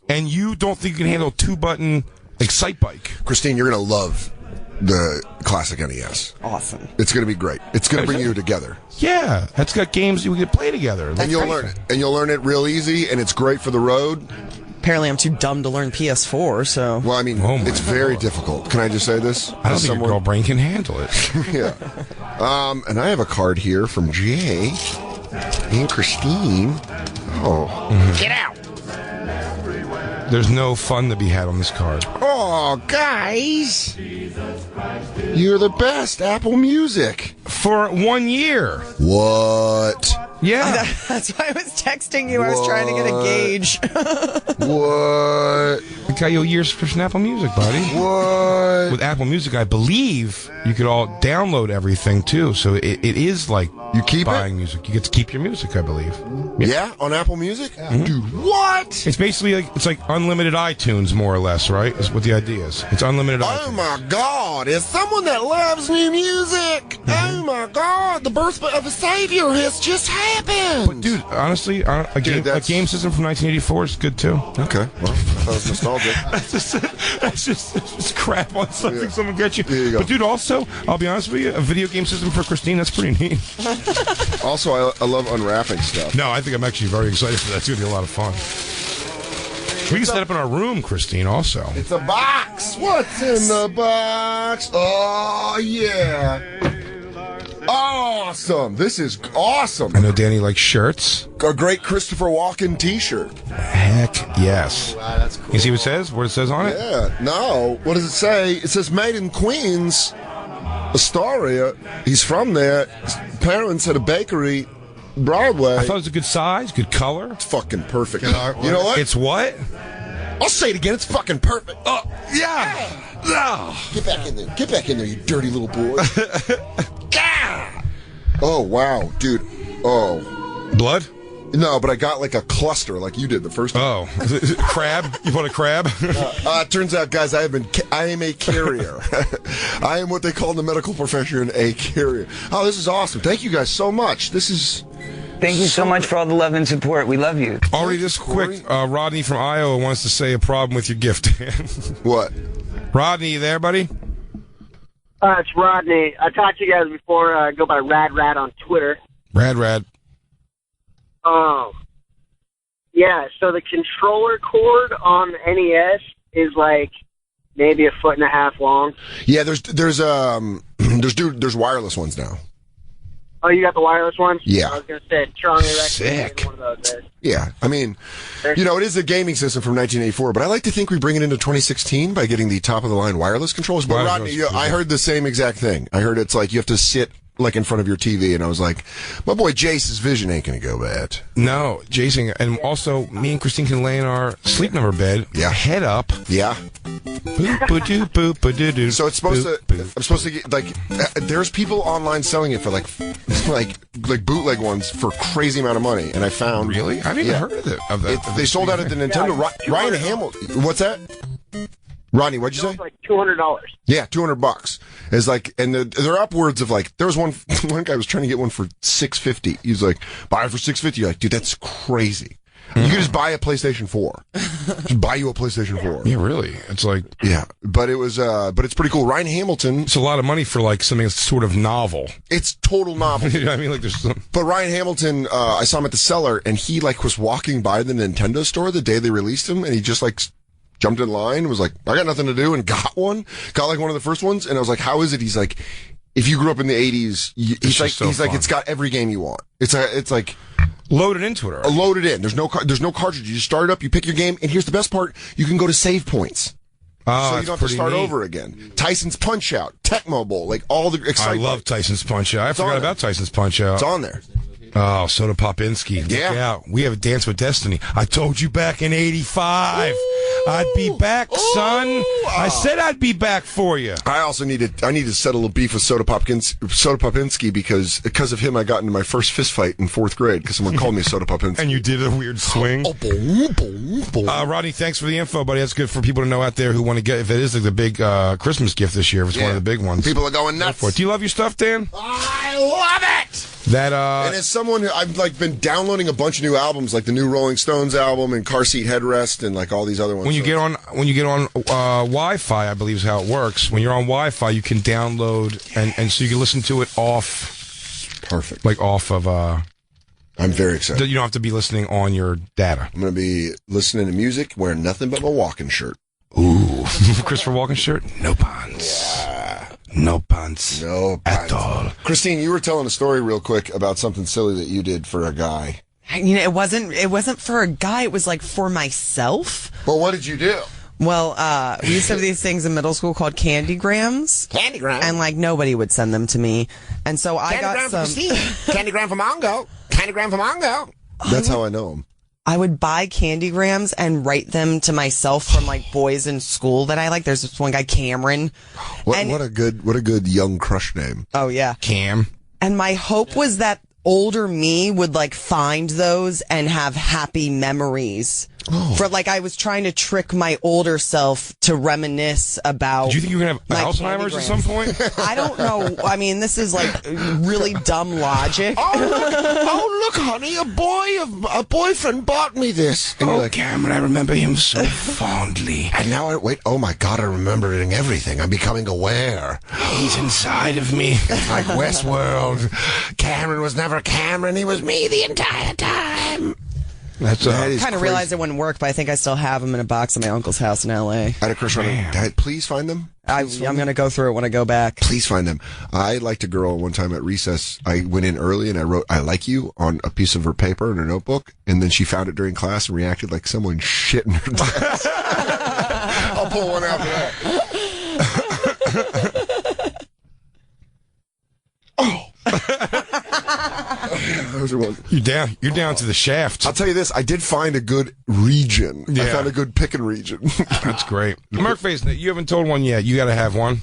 D: And you don't think you can handle 2-button Excite Bike.
C: Christine, you're going to love the classic NES.
E: Awesome.
C: It's going to be great. It's going to bring you together.
D: Yeah. That's got games you can play together.
C: And you'll learn it. And you'll learn it real easy, and it's great for the road.
E: Apparently I'm too dumb to learn PS4, so...
C: Well, I mean, it's very difficult. Can I just say this?
D: I don't think your girl brain can handle it.
C: Yeah. And I have a card here from Jay and Christine. Oh.
D: Mm-hmm.
L: Get out!
D: There's no fun to be had on this card.
C: Oh, guys! You're the best, Apple Music.
D: For 1 year.
C: What?
D: Yeah.
E: That's why I was texting you. I was trying to get a gauge.
C: What?
D: We got you a year's subscription to Apple Music, buddy.
C: What?
D: With Apple Music, I believe you could all download everything, too. So it is like
C: you keep
D: buying music. You get to keep your music, I believe.
C: Yeah, on Apple Music? Mm-hmm. Dude, what?
D: It's basically like unlimited iTunes, more or less, right? Is what the idea is. It's unlimited iTunes.
C: Oh, my God. As someone that loves new music, oh, my God, the birth of a savior has just happened.
D: But, dude, honestly, a game system from 1984 is good, too.
C: Okay. Well, that was nostalgic.
D: that's just crap on something someone gets you.
C: There you go.
D: But, dude, also, I'll be honest with you, a video game system for Christine, that's pretty neat.
C: Also, I love unwrapping stuff.
D: No, I think I'm actually very excited for that. It's going to be a lot of fun. We can set up in our room, Christine, also.
C: It's a box. What's in the box? Oh, yeah. Awesome. This is awesome.
D: I know Danny likes shirts.
C: A great Christopher Walken t-shirt.
D: Heck yes.
I: Wow, that's cool.
D: You see what it says on it?
C: Yeah. No. What does it say? It says made in Queens, Astoria. He's from there. His parents had a bakery, Broadway.
D: I thought it was a good size, good color.
C: It's fucking perfect. You know what?
D: It's what?
C: I'll say it again. It's fucking perfect.
D: Oh, yeah. Oh.
C: Get back in there. Get back in there, you dirty little boy. Oh, wow, dude. Oh.
D: Blood?
C: No, but I got like a cluster like you did the first time.
D: Oh. Is it crab? You want a crab?
C: It turns out, guys, I am a carrier. I am what they call in the medical profession a carrier. Oh, this is awesome. Thank you guys so much. This is...
P: Thank you so much for all the love and support. We love you.
D: Already this quick, Rodney from Iowa wants to say a problem with your gift.
C: What?
D: Rodney, you there, buddy?
Q: It's Rodney. I talked to you guys before. I go by Rad on Twitter.
D: Rad.
Q: Yeah, so the controller cord on the NES is like maybe 1.5 feet long.
C: Yeah, there's wireless ones now.
Q: Oh, you got the wireless ones?
C: Yeah.
Q: I was going to say, strongly recommend
C: Sick.
Q: one of those.
C: Yeah, I mean, it is a gaming system from 1984, but I like to think we bring it into 2016 by getting the top-of-the-line wireless controllers. But, Rodney, I heard the same exact thing. I heard it's like you have to sit like in front of your TV, and I was like, my boy Jace's vision ain't going to go bad.
D: No, Jason, and also me and Christine can lay in our sleep number bed, head up.
C: Yeah.
D: Boop-a-doo-boop-a-doo-doo.
C: So it's supposed I'm supposed to get, like, there's people online selling it for, like bootleg ones for crazy amount of money, and I found...
D: Really? I've even heard of that.
C: They sold out at the Nintendo. Ryan Hamilton... What's that? Rodney, what'd you say?
Q: It's like $200.
C: Yeah, $200. It's like, and they're upwards of like. There was one guy was trying to get one for $650. He was like, buy it for $650. You're like, dude, that's crazy. You can just buy a PlayStation 4. Just buy you a PlayStation 4.
D: Yeah, really. It's like
C: yeah, but it's pretty cool. Ryan Hamilton.
D: It's a lot of money for like something that's sort of novel.
C: It's total novel.
D: You know what I mean, like there's some.
C: But Ryan Hamilton, I saw him at the cellar, and he like was walking by the Nintendo store the day they released him, and he just like jumped in line and was like, I got nothing to do, and got one. Got like one of the first ones, and I was like, how is it? He's like, if you grew up in the 80s, he's like, it's got every game you want. It's like
D: loaded into it. Already.
C: Loaded in. There's no cartridge. You just start it up, you pick your game, and here's the best part: you can go to save points.
D: Oh,
C: so you don't have to start over again. Tyson's Punch Out, Tecmo Bowl, like all the excitement.
D: I love Tyson's Punch Out. I forgot about Tyson's Punch Out.
C: It's on there.
D: Oh, Soda Popinski. Look out. We have a Dance with Destiny. I told you back in 85. I'd be back, son. I said I'd be back for you.
C: I also need to settle a beef with Soda Popinski because of him I got into my first fist fight in 4th grade because someone called me Soda Popinski.
D: And you did a weird swing. Rodney, thanks for the info, buddy. That's good for people to know out there who want to get, if it is like the big Christmas gift this year, if it's one of the big ones.
C: People are going nuts.
D: Do you love your stuff, Dan?
C: I love it!
D: And
C: as someone who I've like been downloading a bunch of new albums, like the new Rolling Stones album and Car Seat Headrest and like all these other ones.
D: When you get on Wi-Fi, I believe is how it works. When you're on Wi-Fi, you can download and so you can listen to it off.
C: Perfect.
D: Like off of.
C: I'm very excited.
D: You don't have to be listening on your data.
C: I'm going to be listening to music, wearing nothing but my walking shirt.
D: Ooh, Christopher Walken shirt. No pants.
C: Yeah.
D: No pants.
C: No pants. At all. Christine, you were telling a story real quick about something silly that you did for a guy.
E: You know, it wasn't for a guy. It was like for myself.
C: Well, what did you do?
E: Well, we used to have these things in middle school called candygrams.
C: Candygrams?
E: And like nobody would send them to me. And so I got some.
L: Candygram from Mongo. Candygram from Mongo.
C: That's how I know him.
E: I would buy candygrams and write them to myself from like boys in school that I like. There's this one guy, Cameron.
C: What a good young crush name.
E: Oh yeah.
D: Cam.
E: And my hope was that older me would like find those and have happy memories. For like I was trying to trick my older self to reminisce about.
D: Do you think you're gonna have Alzheimer's at some point?
E: I don't know. I mean, this is like really dumb logic.
L: Oh look, honey, a boyfriend bought me this.
C: And
L: you're
C: like,
L: Cameron, I remember him so fondly.
C: And now oh my God, I'm remembering everything. I'm becoming aware.
L: He's inside of me.
C: It's like Westworld.
L: Cameron was never Cameron. He was me the entire time.
E: That is kind of realized it wouldn't work, but I think I still have them in a box at my uncle's house in L.A.
C: I had a crush on him. Dad, please find them.
E: I'm going to go through it when I go back.
C: Please find them. I liked a girl one time at recess. I went in early and I wrote, I like you on a piece of her paper in her notebook. And then she found it during class and reacted like someone shit in her desk. I'll pull one out for that. Oh.
D: You're down to the shaft.
C: I'll tell you this, I did find a good region. I found a good picking region.
D: That's great. Murphy's, you haven't told one yet. You got to have one.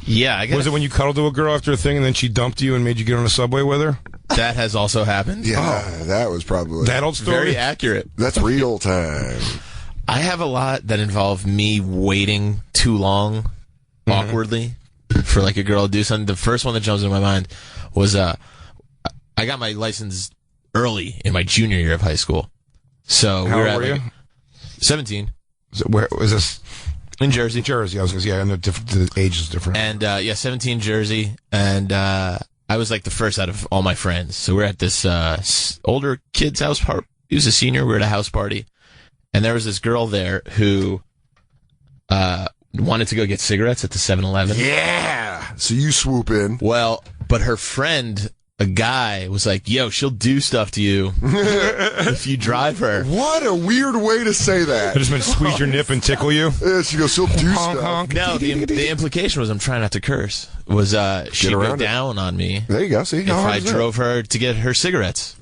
O: Yeah, I guess.
D: Was it when you cuddled to a girl after a thing and then she dumped you and made you get on a subway with her?
O: That has also happened.
C: Yeah, that was probably
D: that old story.
O: Very accurate.
C: That's real time.
O: I have a lot that involve me waiting too long, awkwardly, for like a girl to do something. The first one that jumps into my mind was I got my license early in my junior year of high school. So
D: How old were you?
O: 17.
D: Where was this?
O: In Jersey.
D: Jersey, I was going to say, and the age is different.
O: And 17 Jersey, and I was like the first out of all my friends. So we're at this older kid's house party. He was a senior. We were at a house party, and there was this girl there who wanted to go get cigarettes at the 7-Eleven.
C: Yeah. So you swoop in.
O: Well, but her friend, a guy, was like, yo, she'll do stuff to you if you drive her.
C: What a weird way to say that.
D: I just meant squeeze your nip and tickle you.
C: Yeah, she goes, she'll do
D: honk,
C: stuff.
D: honk.
O: No, the implication was, I'm trying not to curse, was she'd go down on me.
C: There you go. See,
O: if I drove her to get her cigarettes.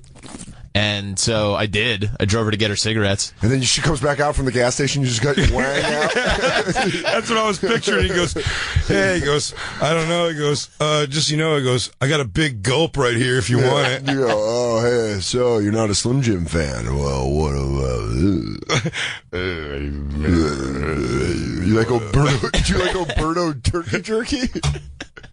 O: And so I did. I drove her to get her cigarettes.
C: And then she comes back out from the gas station. You just got your wang out.
D: That's what I was picturing. He goes, hey, he goes, I don't know. He goes, just, he goes, I got a big gulp right here if you want it.
C: You go, oh, hey, so you're not a Slim Jim fan. Well, what about you like Alberto turkey jerky?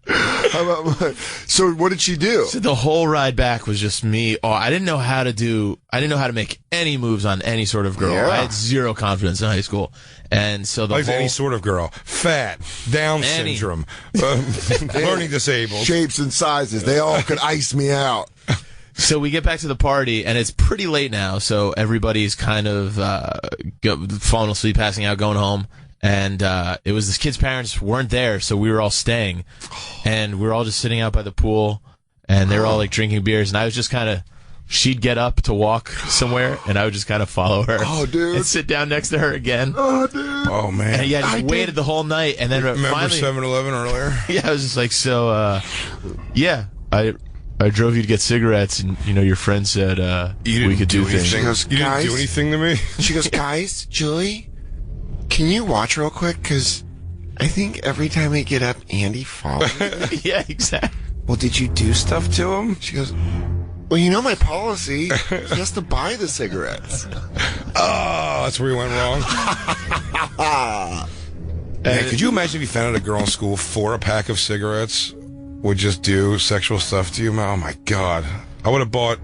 C: How about So what did she do?
O: So the whole ride back was just me. Oh, I didn't know how to make any moves on any sort of girl.
C: Yeah.
O: I had zero confidence in high school. And so the whole...
D: any sort of girl. Fat, Down syndrome, learning disabled.
C: Shapes and sizes. They all could ice me out.
O: So we get back to the party, and it's pretty late now, so everybody's kind of falling asleep, passing out, going home. And it was this kid's parents weren't there, so we were all staying. And we were all just sitting out by the pool, and they were all like drinking beers. And I was just kind of... She'd get up to walk somewhere, and I would just kind of follow her.
C: Oh, dude.
O: And sit down next to her again.
C: Oh, dude.
D: Oh, man.
O: And yeah, I just waited the whole night, and then
D: Remember
O: finally...
D: 7-Eleven earlier?
O: Yeah, I was just like, yeah, I drove you to get cigarettes, and, your friend said we could do things.
C: She goes,
D: You didn't do anything to me?
C: She goes, guys, Julie, can you watch real quick? Because I think every time I get up, Andy falls.
O: Yeah, exactly.
C: Well, did you do stuff to him? She goes, well, you know my policy. He has to buy the cigarettes.
D: Oh, that's where you went wrong. Man, could you imagine if you found out a girl in school for a pack of cigarettes would just do sexual stuff to you? Oh, my God. I would have bought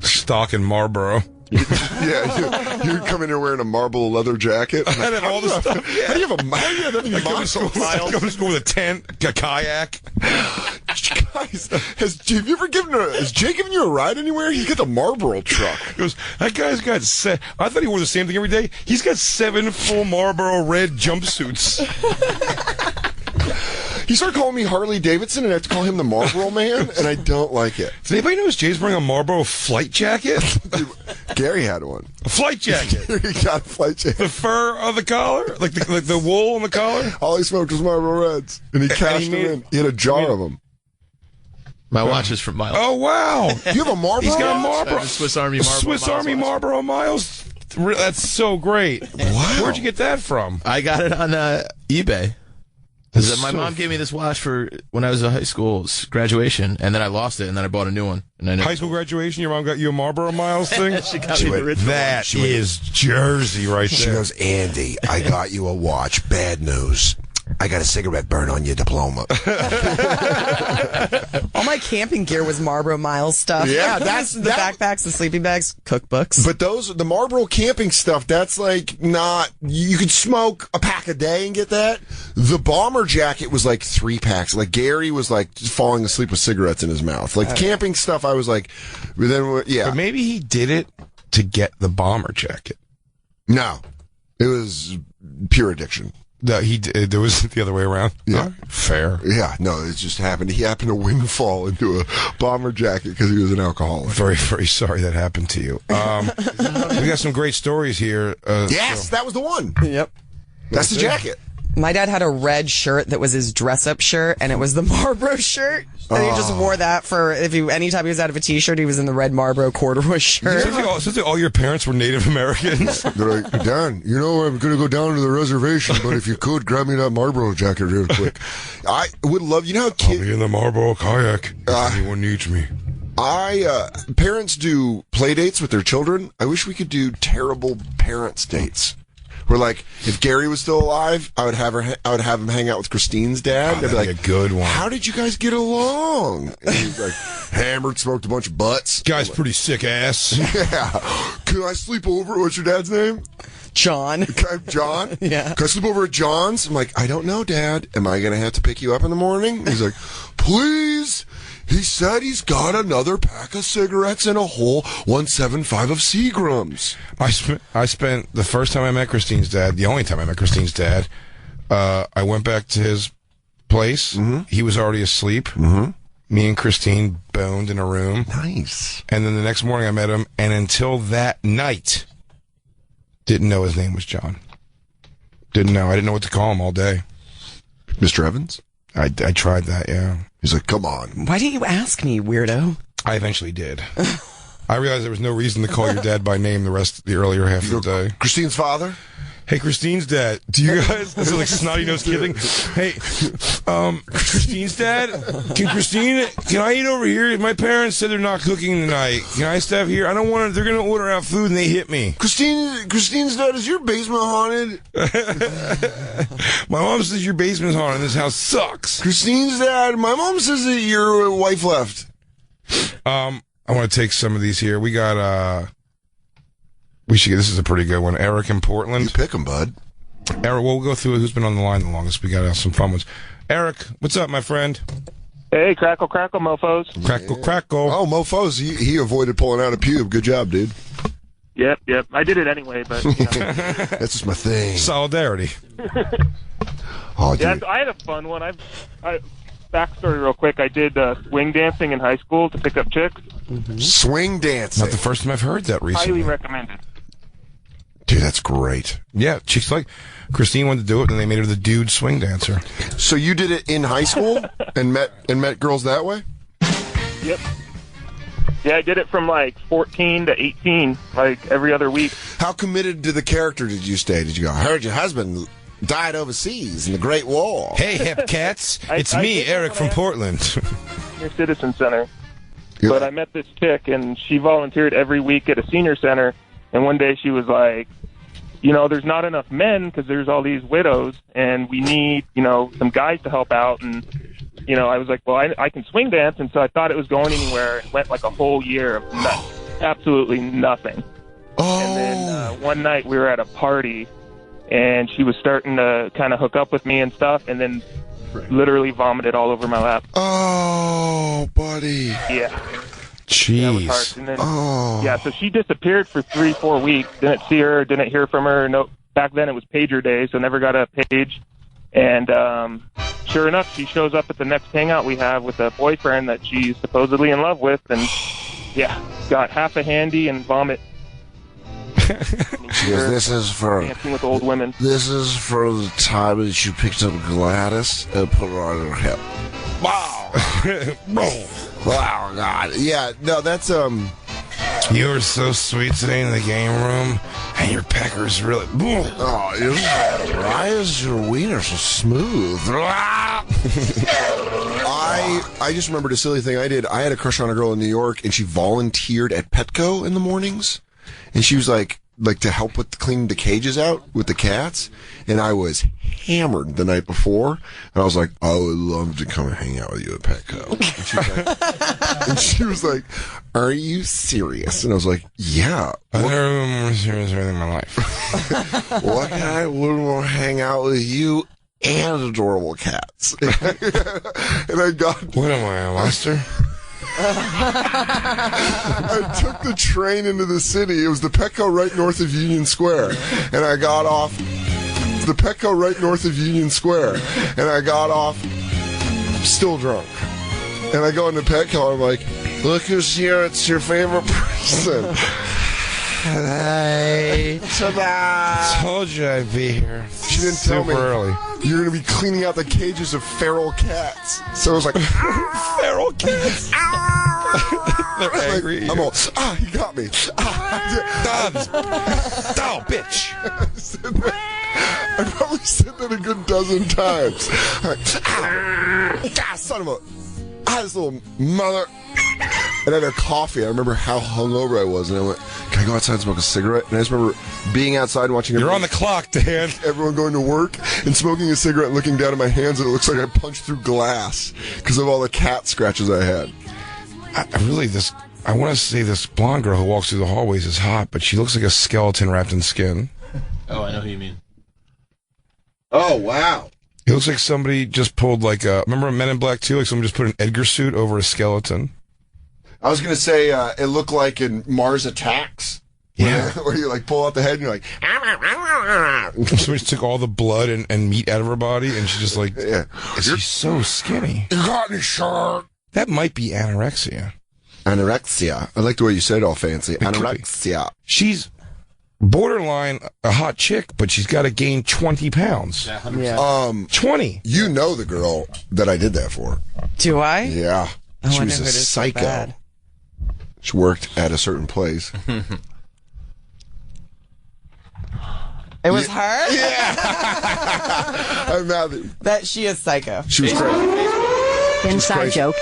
D: stock in Marlboro.
C: Yeah, you come in here wearing a marble leather jacket.
D: I had all this stuff.
C: How do you have
D: I come to school with a tent, a kayak.
C: Guys, has Jay given you a ride anywhere? He got the Marlboro truck.
D: He goes, that guy's got I thought he wore the same thing every day. He's got 7 full Marlboro red jumpsuits.
C: He started calling me Harley Davidson, and I have to call him the Marlboro Man, and I don't like it.
D: Does anybody notice Jay's wearing a Marlboro flight jacket?
C: Gary had one.
D: A flight jacket.
C: He got a flight jacket.
D: The fur of the collar? Like the wool on the collar?
C: All he smoked was Marlboro Reds, and he cashed them in. He had a jar of them.
O: My watch is from Miles.
D: Oh, wow.
C: You have a Marlboro?
D: He's got a Marlboro.
O: Swiss Army Marlboro.
D: Swiss Army Marlboro Miles. That's so great.
C: Wow.
D: Where'd you get that from?
O: I got it on eBay. My mom gave me this watch for when I was in high school graduation, and then I lost it, and then I bought a new one. And
D: High school graduation, your mom got you a Marlboro Miles thing?
O: She got me the original
D: That is Jersey right there.
L: She goes, Andy, I got you a watch. Bad news. I got a cigarette burn on your diploma.
E: All my camping gear was Marlboro Miles stuff.
C: Yeah,
E: the backpacks, the sleeping bags, cookbooks.
C: But the Marlboro camping stuff, that's like not, you could smoke a pack a day and get that. The bomber jacket was like 3 packs. Like Gary was like just falling asleep with cigarettes in his mouth. Like camping stuff, I was like, but then, yeah.
D: But maybe he did it to get the bomber jacket.
C: No, it was pure addiction.
D: No, there was the other way around.
C: Yeah.
D: Fair.
C: Yeah, no, it just happened. He happened to windfall into a bomber jacket because he was an alcoholic.
D: Very, very sorry that happened to you. We got some great stories here.
C: Yes, that was the one.
E: Yep.
C: That's the jacket.
E: My dad had a red shirt that was his dress-up shirt, and it was the Marlboro shirt. And he just wore that for anytime he was out of a t-shirt, he was in the red Marlboro corduroy shirt.
D: Since all your parents were Native Americans.
C: They're like, Dan, I'm going to go down to the reservation, but if you could, grab me that Marlboro jacket real quick. I would love, how
D: I'll be in the Marlboro kayak if anyone needs me.
C: Parents do play dates with their children. I wish we could do terrible parents dates. Where like, if Gary was still alive, I would have him hang out with Christine's dad. I'd be like,
D: a good one.
C: How did you guys get along? And he's like, hammered, smoked a bunch of butts.
D: Guy's pretty sick ass.
C: Yeah. Can I sleep over? What's your dad's name?
E: John.
C: John?
E: Yeah.
C: Can I sleep over at John's? I'm like, I don't know, Dad. Am I going to have to pick you up in the morning? He's like, please. He said he's got another pack of cigarettes and a whole 175 of Seagrams.
D: I spent the first time I met Christine's dad, the only time I met Christine's dad, I went back to his place. Mm-hmm. He was already asleep.
C: Mm-hmm.
D: Me and Christine boned in a room.
C: Nice.
D: And then the next morning I met him, and until that night, didn't know his name was John. Didn't know. I didn't know what to call him all day.
C: Mr. Evans?
D: I tried that, yeah.
C: He's like, come on.
E: Why didn't you ask me, weirdo?
D: I eventually did. I realized there was no reason to call your dad by name the earlier half of the day.
C: Christine's father?
D: Hey, Christine's dad. Do you guys? This is like snotty nose kidding. Hey, Christine's dad. Can I eat over here? My parents said they're not cooking tonight. Can I stay here? I don't want to. They're gonna order out food and they hit me.
C: Christine's dad, is your basement haunted?
D: My mom says your basement's haunted. This house sucks.
C: Christine's dad, my mom says that your wife left.
D: I want to take some of these here. We got we should get, this is a pretty good one. Eric in Portland.
C: You pick them, bud.
D: Eric, we'll go through who's been on the line the longest. We got some fun ones. Eric, what's up, my friend?
R: Hey, crackle, mofos.
D: Crackle.
C: Oh, mofos. He avoided pulling out a pube. Good job, dude.
R: Yep. I did it anyway, but you know.
C: That's just my thing.
D: Solidarity.
C: Oh,
R: yeah,
C: dude.
R: I had a fun one. Backstory real quick. I did swing dancing in high school to pick up chicks.
C: Mm-hmm. Swing dancing.
D: Not the first time I've heard that recently.
R: Highly recommended.
C: Dude, that's great.
D: Yeah, chicks like Christine wanted to do it, and they made her the dude swing dancer.
C: So you did it in high school and met girls that way?
R: Yep. Yeah, I did it from like 14 to 18, like every other week.
C: How committed to the character did you stay? Did you go, I heard your husband died overseas in the Great War?
D: Hey, hep cats. It's me, Eric from Portland.
R: Your Citizen Center. Yeah. But I met this chick, and she volunteered every week at a senior center. And one day she was like, you know, there's not enough men because there's all these widows, and we need, you know, some guys to help out. And, you know, I was like, well, I can swing dance. And so I thought it was going anywhere. It went like a whole year of absolutely nothing. Oh. And then one night we were at a party, and she was starting to kind of hook up with me and stuff, and then literally vomited all over my lap.
C: Oh, buddy.
R: Yeah.
D: Jeez.
R: That was hard. And then, yeah, so she disappeared for 3-4 weeks. Didn't see her, didn't hear from her. No, back then it was pager day, so never got a page. And sure enough, she shows up at the next hangout we have with a boyfriend that she's supposedly in love with, and yeah, got half a handy and vomit.
L: This is for
R: dancing with old women.
L: This is for the time that you picked up Gladys and put her on her hip.
C: Wow. Wow, God. Yeah, no, that's,
D: You were so sweet today in the game room, and your pecker's really...
L: Oh, why is your wiener so smooth?
C: I just remembered a silly thing I did. I had a crush on a girl in New York, and she volunteered at Petco in the mornings, and she was like to help with cleaning the cages out with the cats, and I was hammered the night before, and I was like, I would love to come and hang out with you at Petco. And she was like, are you serious? And I was like, yeah.
D: I've never been more serious in my life.
C: What guy would want to hang out with you and adorable cats? And I got...
D: What am I, a monster?
C: I took the train into the city. It was the Petco right north of Union Square. And I got off... The Petco right north of Union Square. And I got off still drunk. And I go into Petco and I'm like, look who's here. It's your favorite person.
D: Hey. I told you I'd be here.
C: She didn't tell me.
D: Early.
C: You're going to be cleaning out the cages of feral cats. So I was like, feral cats.
D: They're angry.
C: Like, I'm all, he got me.
D: Oh, bitch.
C: I probably said that a good dozen times. Like, son of a... this little mother... And I had a coffee. I remember how hungover I was, and I went, can I go outside and smoke a cigarette? And I just remember being outside and watching...
D: You're on the clock, Dan.
C: Everyone going to work and smoking a cigarette and looking down at my hands, and it looks like I punched through glass because of all the cat scratches I had.
D: I want to say this blonde girl who walks through the hallways is hot, but she looks like a skeleton wrapped in skin.
O: Oh, I know who you mean.
C: Oh, wow.
D: It looks like somebody just pulled remember Men in Black 2? Like someone just put an Edgar suit over a skeleton.
C: I was going to say it looked like in Mars Attacks.
D: Yeah.
C: Where you pull out the head and you're like...
D: Somebody just took all the blood and meat out of her body, and she's just she's so skinny.
C: You got me, shirt.
D: That might be anorexia.
C: Anorexia. I like the way you said it all fancy. Anorexia.
D: She's borderline a hot chick, but she's got to gain 20 pounds.
E: Yeah.
D: 20.
C: You know the girl that I did that for.
E: Do I?
C: Yeah.
E: Oh,
C: she
E: I
C: was
E: never
C: a
E: did so
C: psycho.
E: bad.
C: She worked at a certain place.
E: It was her?
C: Yeah. I'm mad
E: that she is psycho.
C: She was crazy.
S: Inside joke.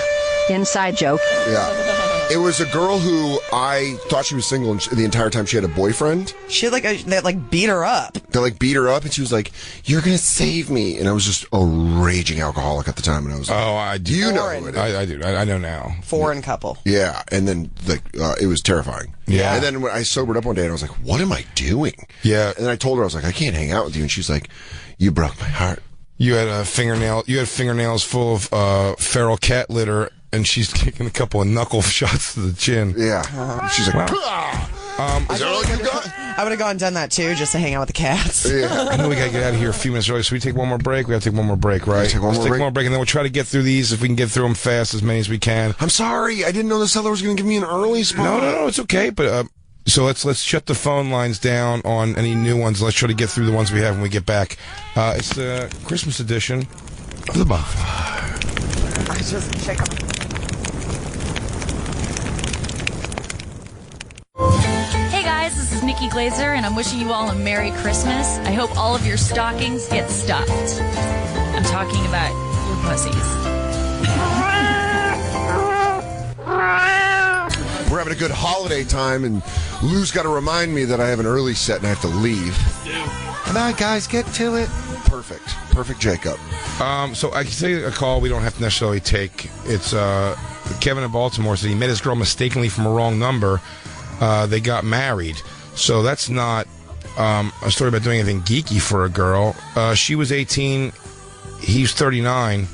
S: Inside joke.
C: Yeah. It was a girl who I thought she was single, and the entire time she had a boyfriend.
E: She had that beat her up.
C: They beat her up, and she was like, "You're gonna save me," and I was just a raging alcoholic at the time, and I was like,
D: "Oh, I do.
C: You know who it is.
D: I do. I know now.
E: Foreign couple.
C: Yeah, and then it was terrifying.
D: Yeah.
C: And then when I sobered up one day, and I was like, "What am I doing?"
D: Yeah.
C: And then I told her, I was like, "I can't hang out with you," and she's like, "You broke my heart."
D: You had fingernails full of feral cat litter, and she's taking a couple of knuckle shots to the chin.
C: Yeah. She's like,
E: Is that all you got? I would have gone and done that too, just to hang out with the cats.
C: Yeah.
D: I know we got to get out of here a few minutes early, so we take one more break. We got to take one more break, right?
C: Take one more break,
D: and then we'll try to get through these if we can get through them fast, as many as we can.
C: I'm sorry, I didn't know the seller was going to give me an early spot.
D: No, it's okay. But so let's shut the phone lines down on any new ones. Let's try to get through the ones we have when we get back. It's the Christmas edition of the Bonfire.
E: I just check up.
T: Hey guys, this is Nikki Glazer, and I'm wishing you all a Merry Christmas. I hope all of your stockings get stuffed. I'm talking about your pussies.
C: We're having a good holiday time, and Lou's got to remind me that I have an early set and I have to leave.
I: Come on, guys, get to it.
C: Perfect, Jacob.
D: So I can say a call we don't have to necessarily take. It's Kevin in Baltimore said he met his girl mistakenly from a wrong number. They got married. So that's not a story about doing anything geeky for a girl. She was 18. He's 39.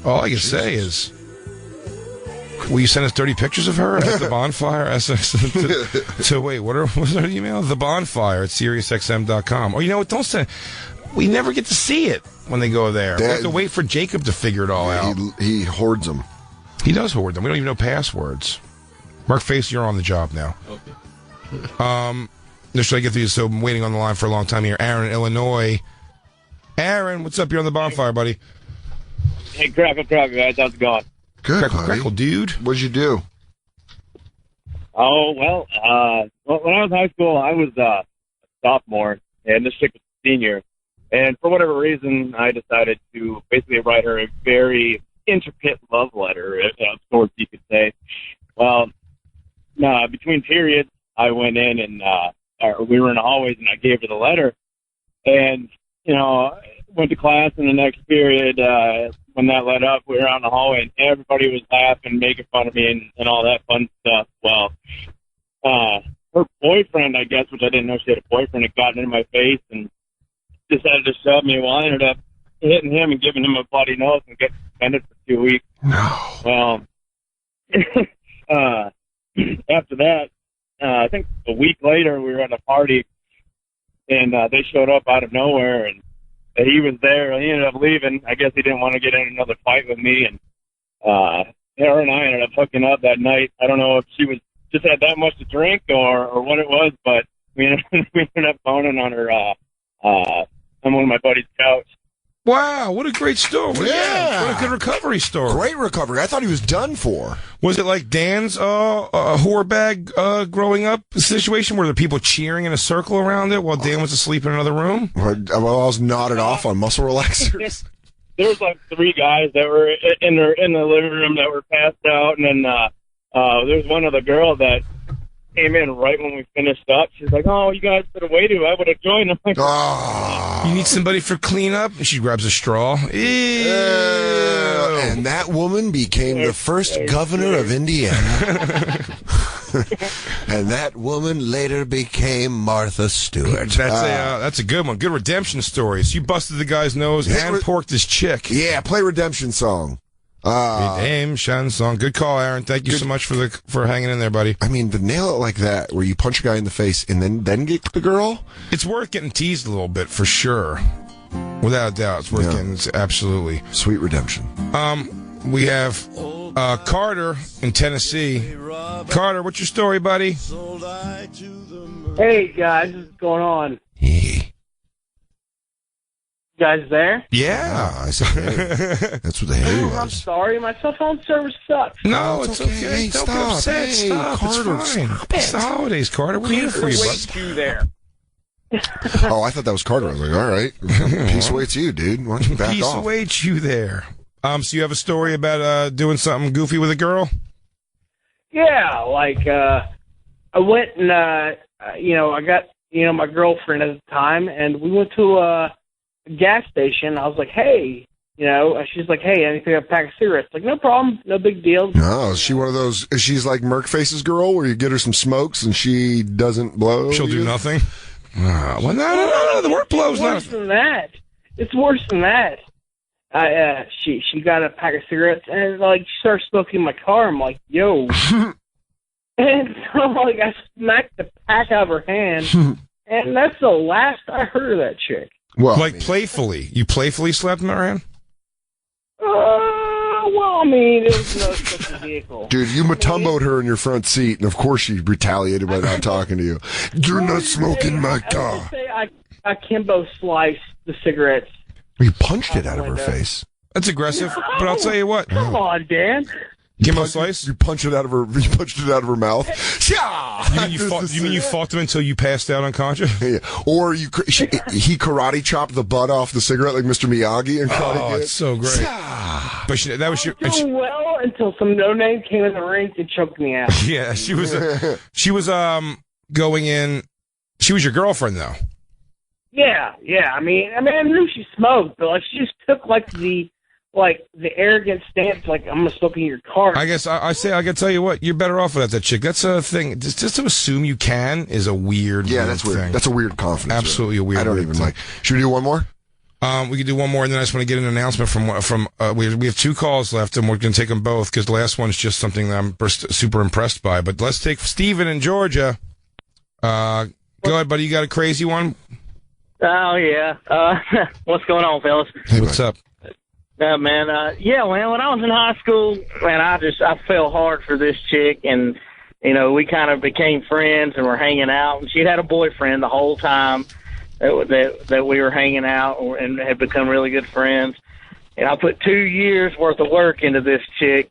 D: All I can say is, will you send us dirty pictures of her at the Bonfire? So wait, what's her email? The Bonfire at SiriusXM.com. Or you know what? Don't send. We never get to see it when they go there. We have to wait for Jacob to figure it all out.
C: He hoards them.
D: He does hoard them. We don't even know passwords. Mark Face, you're on the job now. Okay. Just try to get through. So I'm waiting on the line for a long time here. Aaron, Illinois. Aaron, what's up? You're on the Bonfire, buddy.
U: Hey, crackle, guys. How's it going?
C: Good,
D: crackle, dude.
C: What'd you do?
U: Oh, well, when I was in high school, I was a sophomore, and this chick was a senior. And for whatever reason, I decided to basically write her a very intricate love letter, of sorts you could say. Well, between periods, I went in and we were in the hallways, and I gave her the letter. And, went to class in the next period. When that let up, we were out in the hallway, and everybody was laughing, making fun of me, and all that fun stuff. Well, her boyfriend, I guess, which I didn't know she had a boyfriend, had gotten in my face and decided to shove me. Well, I ended up hitting him and giving him a bloody nose and getting suspended for 2 weeks.
C: No.
U: Well, after that, I think a week later, we were at a party, and they showed up out of nowhere, and he was there. He ended up leaving. I guess he didn't want to get in another fight with me, and her and I ended up hooking up that night. I don't know if she was just had that much to drink or what it was, but we ended up boning on her on one of my buddy's couch.
D: Wow, what a great story.
C: Yeah.
D: What a good recovery story.
C: Great recovery. I thought he was done for.
D: Was it like Dan's whore bag growing up situation where the people cheering in a circle around it while Dan was asleep in another room?
C: Well, I was nodded off on muscle relaxers.
U: There was like 3 guys that were in the living room that were passed out, and then there was one other girl that came in right when we finished up. She's like, "Oh, you guys could have waited. I would have joined." I'm like,
D: You need somebody for cleanup? And she grabs a straw. Ew.
C: And that woman became the first governor of Indiana. And that woman later became Martha Stewart.
D: That's a good one. Good redemption story. So you busted the guy's nose and porked his chick.
C: Yeah, play redemption song.
D: Redemption song. Good call, Aaron. Thank you so much for hanging in there, buddy.
C: I mean, to nail it like that, where you punch a guy in the face and then get the girl,
D: it's worth getting teased a little bit for sure. Without a doubt, it's worth getting. It's absolutely
C: sweet redemption.
D: We have Carter in Tennessee. Carter, what's your story, buddy?
V: Hey guys, what's going on?
C: Hey.
V: You guys there?
D: Yeah.
C: I said, hey. That's what the hey was.
V: I'm sorry, my cell phone service sucks.
D: No, it's okay.
C: Hey,
D: Don't
C: stop.
D: get upset.
C: Hey,
D: Stop.
C: Carter,
D: it's fine.
C: stop
D: It's the holidays, Carter. We're here for you, bud.
V: You there.
C: Oh, I thought that was Carter. I was like, all right, peace awaits you, dude. Why don't you back
D: Peace
C: off?
D: awaits you there. So you have a story about doing something goofy with a girl?
V: Yeah, like I went and I got my girlfriend at the time, and we went to a gas station. I was like, hey, she's like, hey, anything, a pack of cigarettes? Like, no problem, no big deal.
C: No, is she one of those? She's like Merc Face's girl, where you get her some smokes and she doesn't blow.
D: She'll do nothing. Well, no. The word blows not.
V: It's worse than that. It's worse than that. She got a pack of cigarettes and like she started smoking in my car. I'm like, yo. And so like I smacked the pack out of her hand, and that's the last I heard of that chick.
C: Well,
D: like playfully, you playfully slapped him around?
V: Well, I mean, it was no such vehicle.
C: Dude, you matumboed her in your front seat, and of course she retaliated by not talking to you. You're not smoking my car.
V: I would say I Kimbo sliced the cigarettes.
C: You punched it out of her face.
D: That's aggressive, but I'll tell you what.
V: Come on, Dan.
D: Give him a slice.
C: You punched it out of her. You punched it out of her mouth.
D: You mean you fought him until you passed out unconscious?
C: Yeah. Or he karate chopped the butt off the cigarette like Mr. Miyagi and
D: Oh, it's so great. But that was your.
V: Doing well until some no name came in the ring and choked me out.
D: Yeah, she was going in. She was your girlfriend though.
V: Yeah. I mean, I knew she smoked, but like she just took the arrogant stance, like I'm gonna smoke in your car.
D: I guess I gotta tell you what, you're better off without that chick. That's a thing. Just to assume you can is a weird.
C: Yeah, that's weird.
D: Thing.
C: That's a weird confidence.
D: Absolutely a weird.
C: I don't even like. Should we do one more?
D: We could do one more, and then I just want to get an announcement from. We have 2 calls left, and we're going to take them both because the last one's just something that I'm super impressed by. But let's take Steven in Georgia. Go ahead, buddy. You got a crazy one?
B: Oh yeah. What's going on, fellas?
D: Hey, what's up?
B: Man, when I was in high school, man, I fell hard for this chick, and we kind of became friends and were hanging out. And she'd had a boyfriend the whole time that we were hanging out, and had become really good friends. And I put 2 years worth of work into this chick.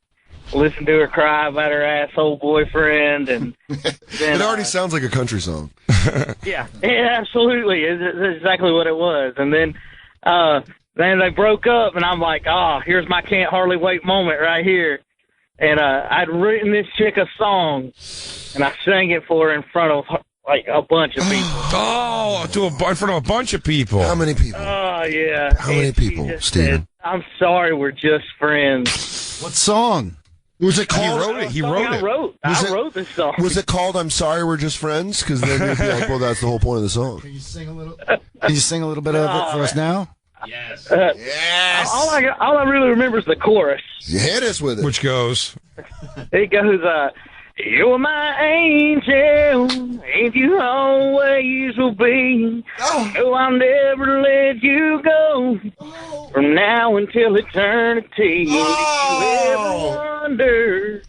B: Listened to her cry about her asshole boyfriend, and then,
C: it already sounds like a country song.
B: Yeah, absolutely. It's exactly what it was. And then they broke up, and I'm like, here's my can't hardly wait moment right here. And I'd written this chick a song, and I sang it for her in front of like a bunch of people.
D: In front of a bunch of people.
C: How many people?
B: Oh yeah.
C: How many people, Steven?
B: I'm sorry, we're just friends.
I: What song?
C: Was it called?
D: He wrote it.
B: I wrote this song.
C: Was it called "I'm Sorry We're Just Friends"? Because then you'd be like, well, that's the whole point of the song.
I: Can you sing a little? Can you sing a little bit of it for us now?
B: Yes. Yes. All I really remember is the chorus.
C: You hit us with it.
D: Which goes.
B: It goes. You're my angel, and you always will be. Oh, I'll never let you go from now until eternity. If you ever wonder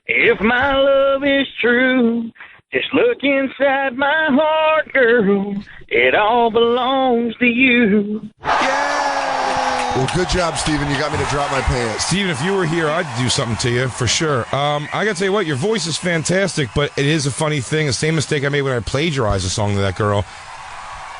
B: if my love is true, just look inside my heart, girl. It all belongs to you.
C: Well, good job, Steven. You got me to drop my pants.
D: Steven, if you were here, I'd do something to you, for sure. I got to tell you what, your voice is fantastic, but it is a funny thing. The same mistake I made when I plagiarized a song to that girl.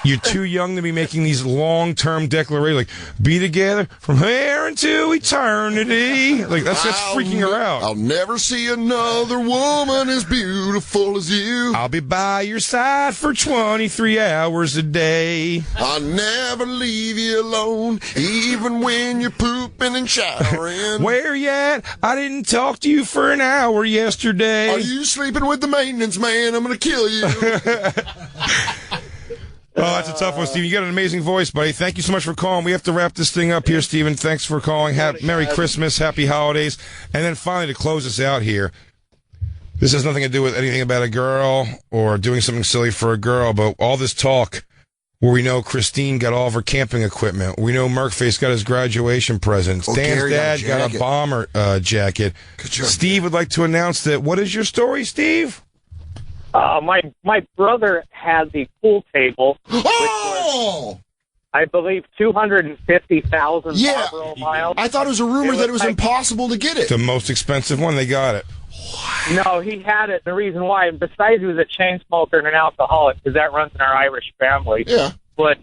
D: You're too young to be making these long-term declarations, like, be together from here into eternity. Like, that's freaking her out.
C: I'll never see another woman as beautiful as you.
D: I'll be by your side for 23 hours a day.
C: I'll never leave you alone, even when you're pooping and showering.
D: Where you at? I didn't talk to you for an hour yesterday.
C: Are you sleeping with the maintenance man? I'm going to kill you.
D: Oh, that's a tough one, Steven. You got an amazing voice, buddy. Thank you so much for calling. We have to wrap this thing up here, Steven. Thanks for calling. Merry Christmas, Happy Holidays. And then finally, to close us out here, this has nothing to do with anything about a girl or doing something silly for a girl, but all this talk where we know Christine got all of her camping equipment. We know Merkface got his graduation presents. Dan's
C: Gary
D: dad got a bomber jacket.
C: Good job,
D: Steve would like to announce that. What is your story, Steve?
V: My brother had the pool table, which was, I believe, 250,000 Marlboro miles.
C: I thought it was a rumor that it was impossible to get it.
D: The most expensive one. They got it.
F: No, he had it. The reason why, besides he was a chain smoker and an alcoholic, because that runs in our Irish family.
C: Yeah.
F: But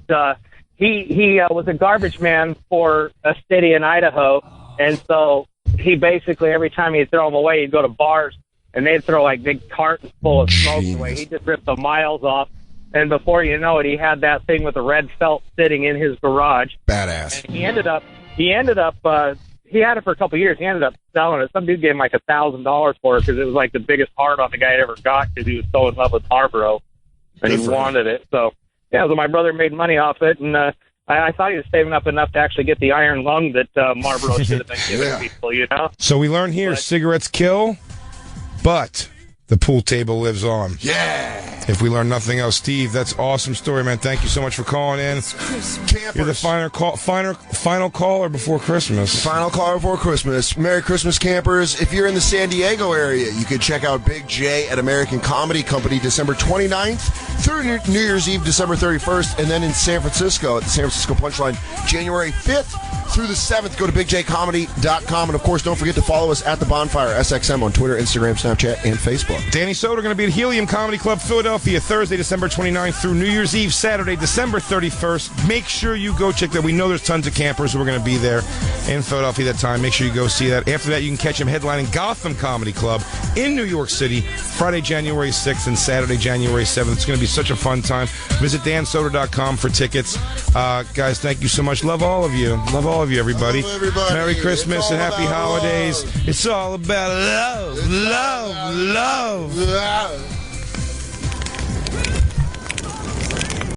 F: he was a garbage man for a city in Idaho, and so he basically, every time he'd throw them away, he'd go to bars, and they'd throw like big cartons full of smoke away. He just ripped the miles off, and before you know it, he had that thing with the red felt sitting in his garage.
C: Badass.
F: And he ended up, he had it for a couple of years. He ended up selling it. Some dude gave him like $1,000 for it because it was like the biggest hard on the guy ever got because he was so in love with Marlboro and he wanted it. So, yeah, so my brother made money off it, and I thought he was saving up enough to actually get the iron lung that Marlboro should have been giving people, you know?
D: So we learn here, cigarettes kill, but the pool table lives on.
C: Yeah.
D: If we learn nothing else, Steve, that's awesome story, man. Thank you so much for calling in. You're the final caller before Christmas.
C: Final caller before Christmas. Merry Christmas, campers. If you're in the San Diego area, you can check out Big J at American Comedy Company December 29th through New Year's Eve, December 31st, and then in San Francisco at the San Francisco Punchline, January 5th through the 7th. Go to bigjcomedy.com, and of course, don't forget to follow us at the Bonfire SXM on Twitter, Instagram, Snapchat, and Facebook.
D: Danny Soder going to be at Helium Comedy Club, Philadelphia, Thursday, December 29th through New Year's Eve, Saturday, December 31st. Make sure you go check that. We know there's tons of campers who are going to be there in Philadelphia that time. Make sure you go see that. After that, you can catch him headlining Gotham Comedy Club in New York City, Friday, January 6th and Saturday, January 7th. It's going to be such a fun time. Visit dansoder.com for tickets. Guys, thank you so much. Love all of you. Love all of you, everybody. Merry Christmas and happy holidays. It's all about love, love, love.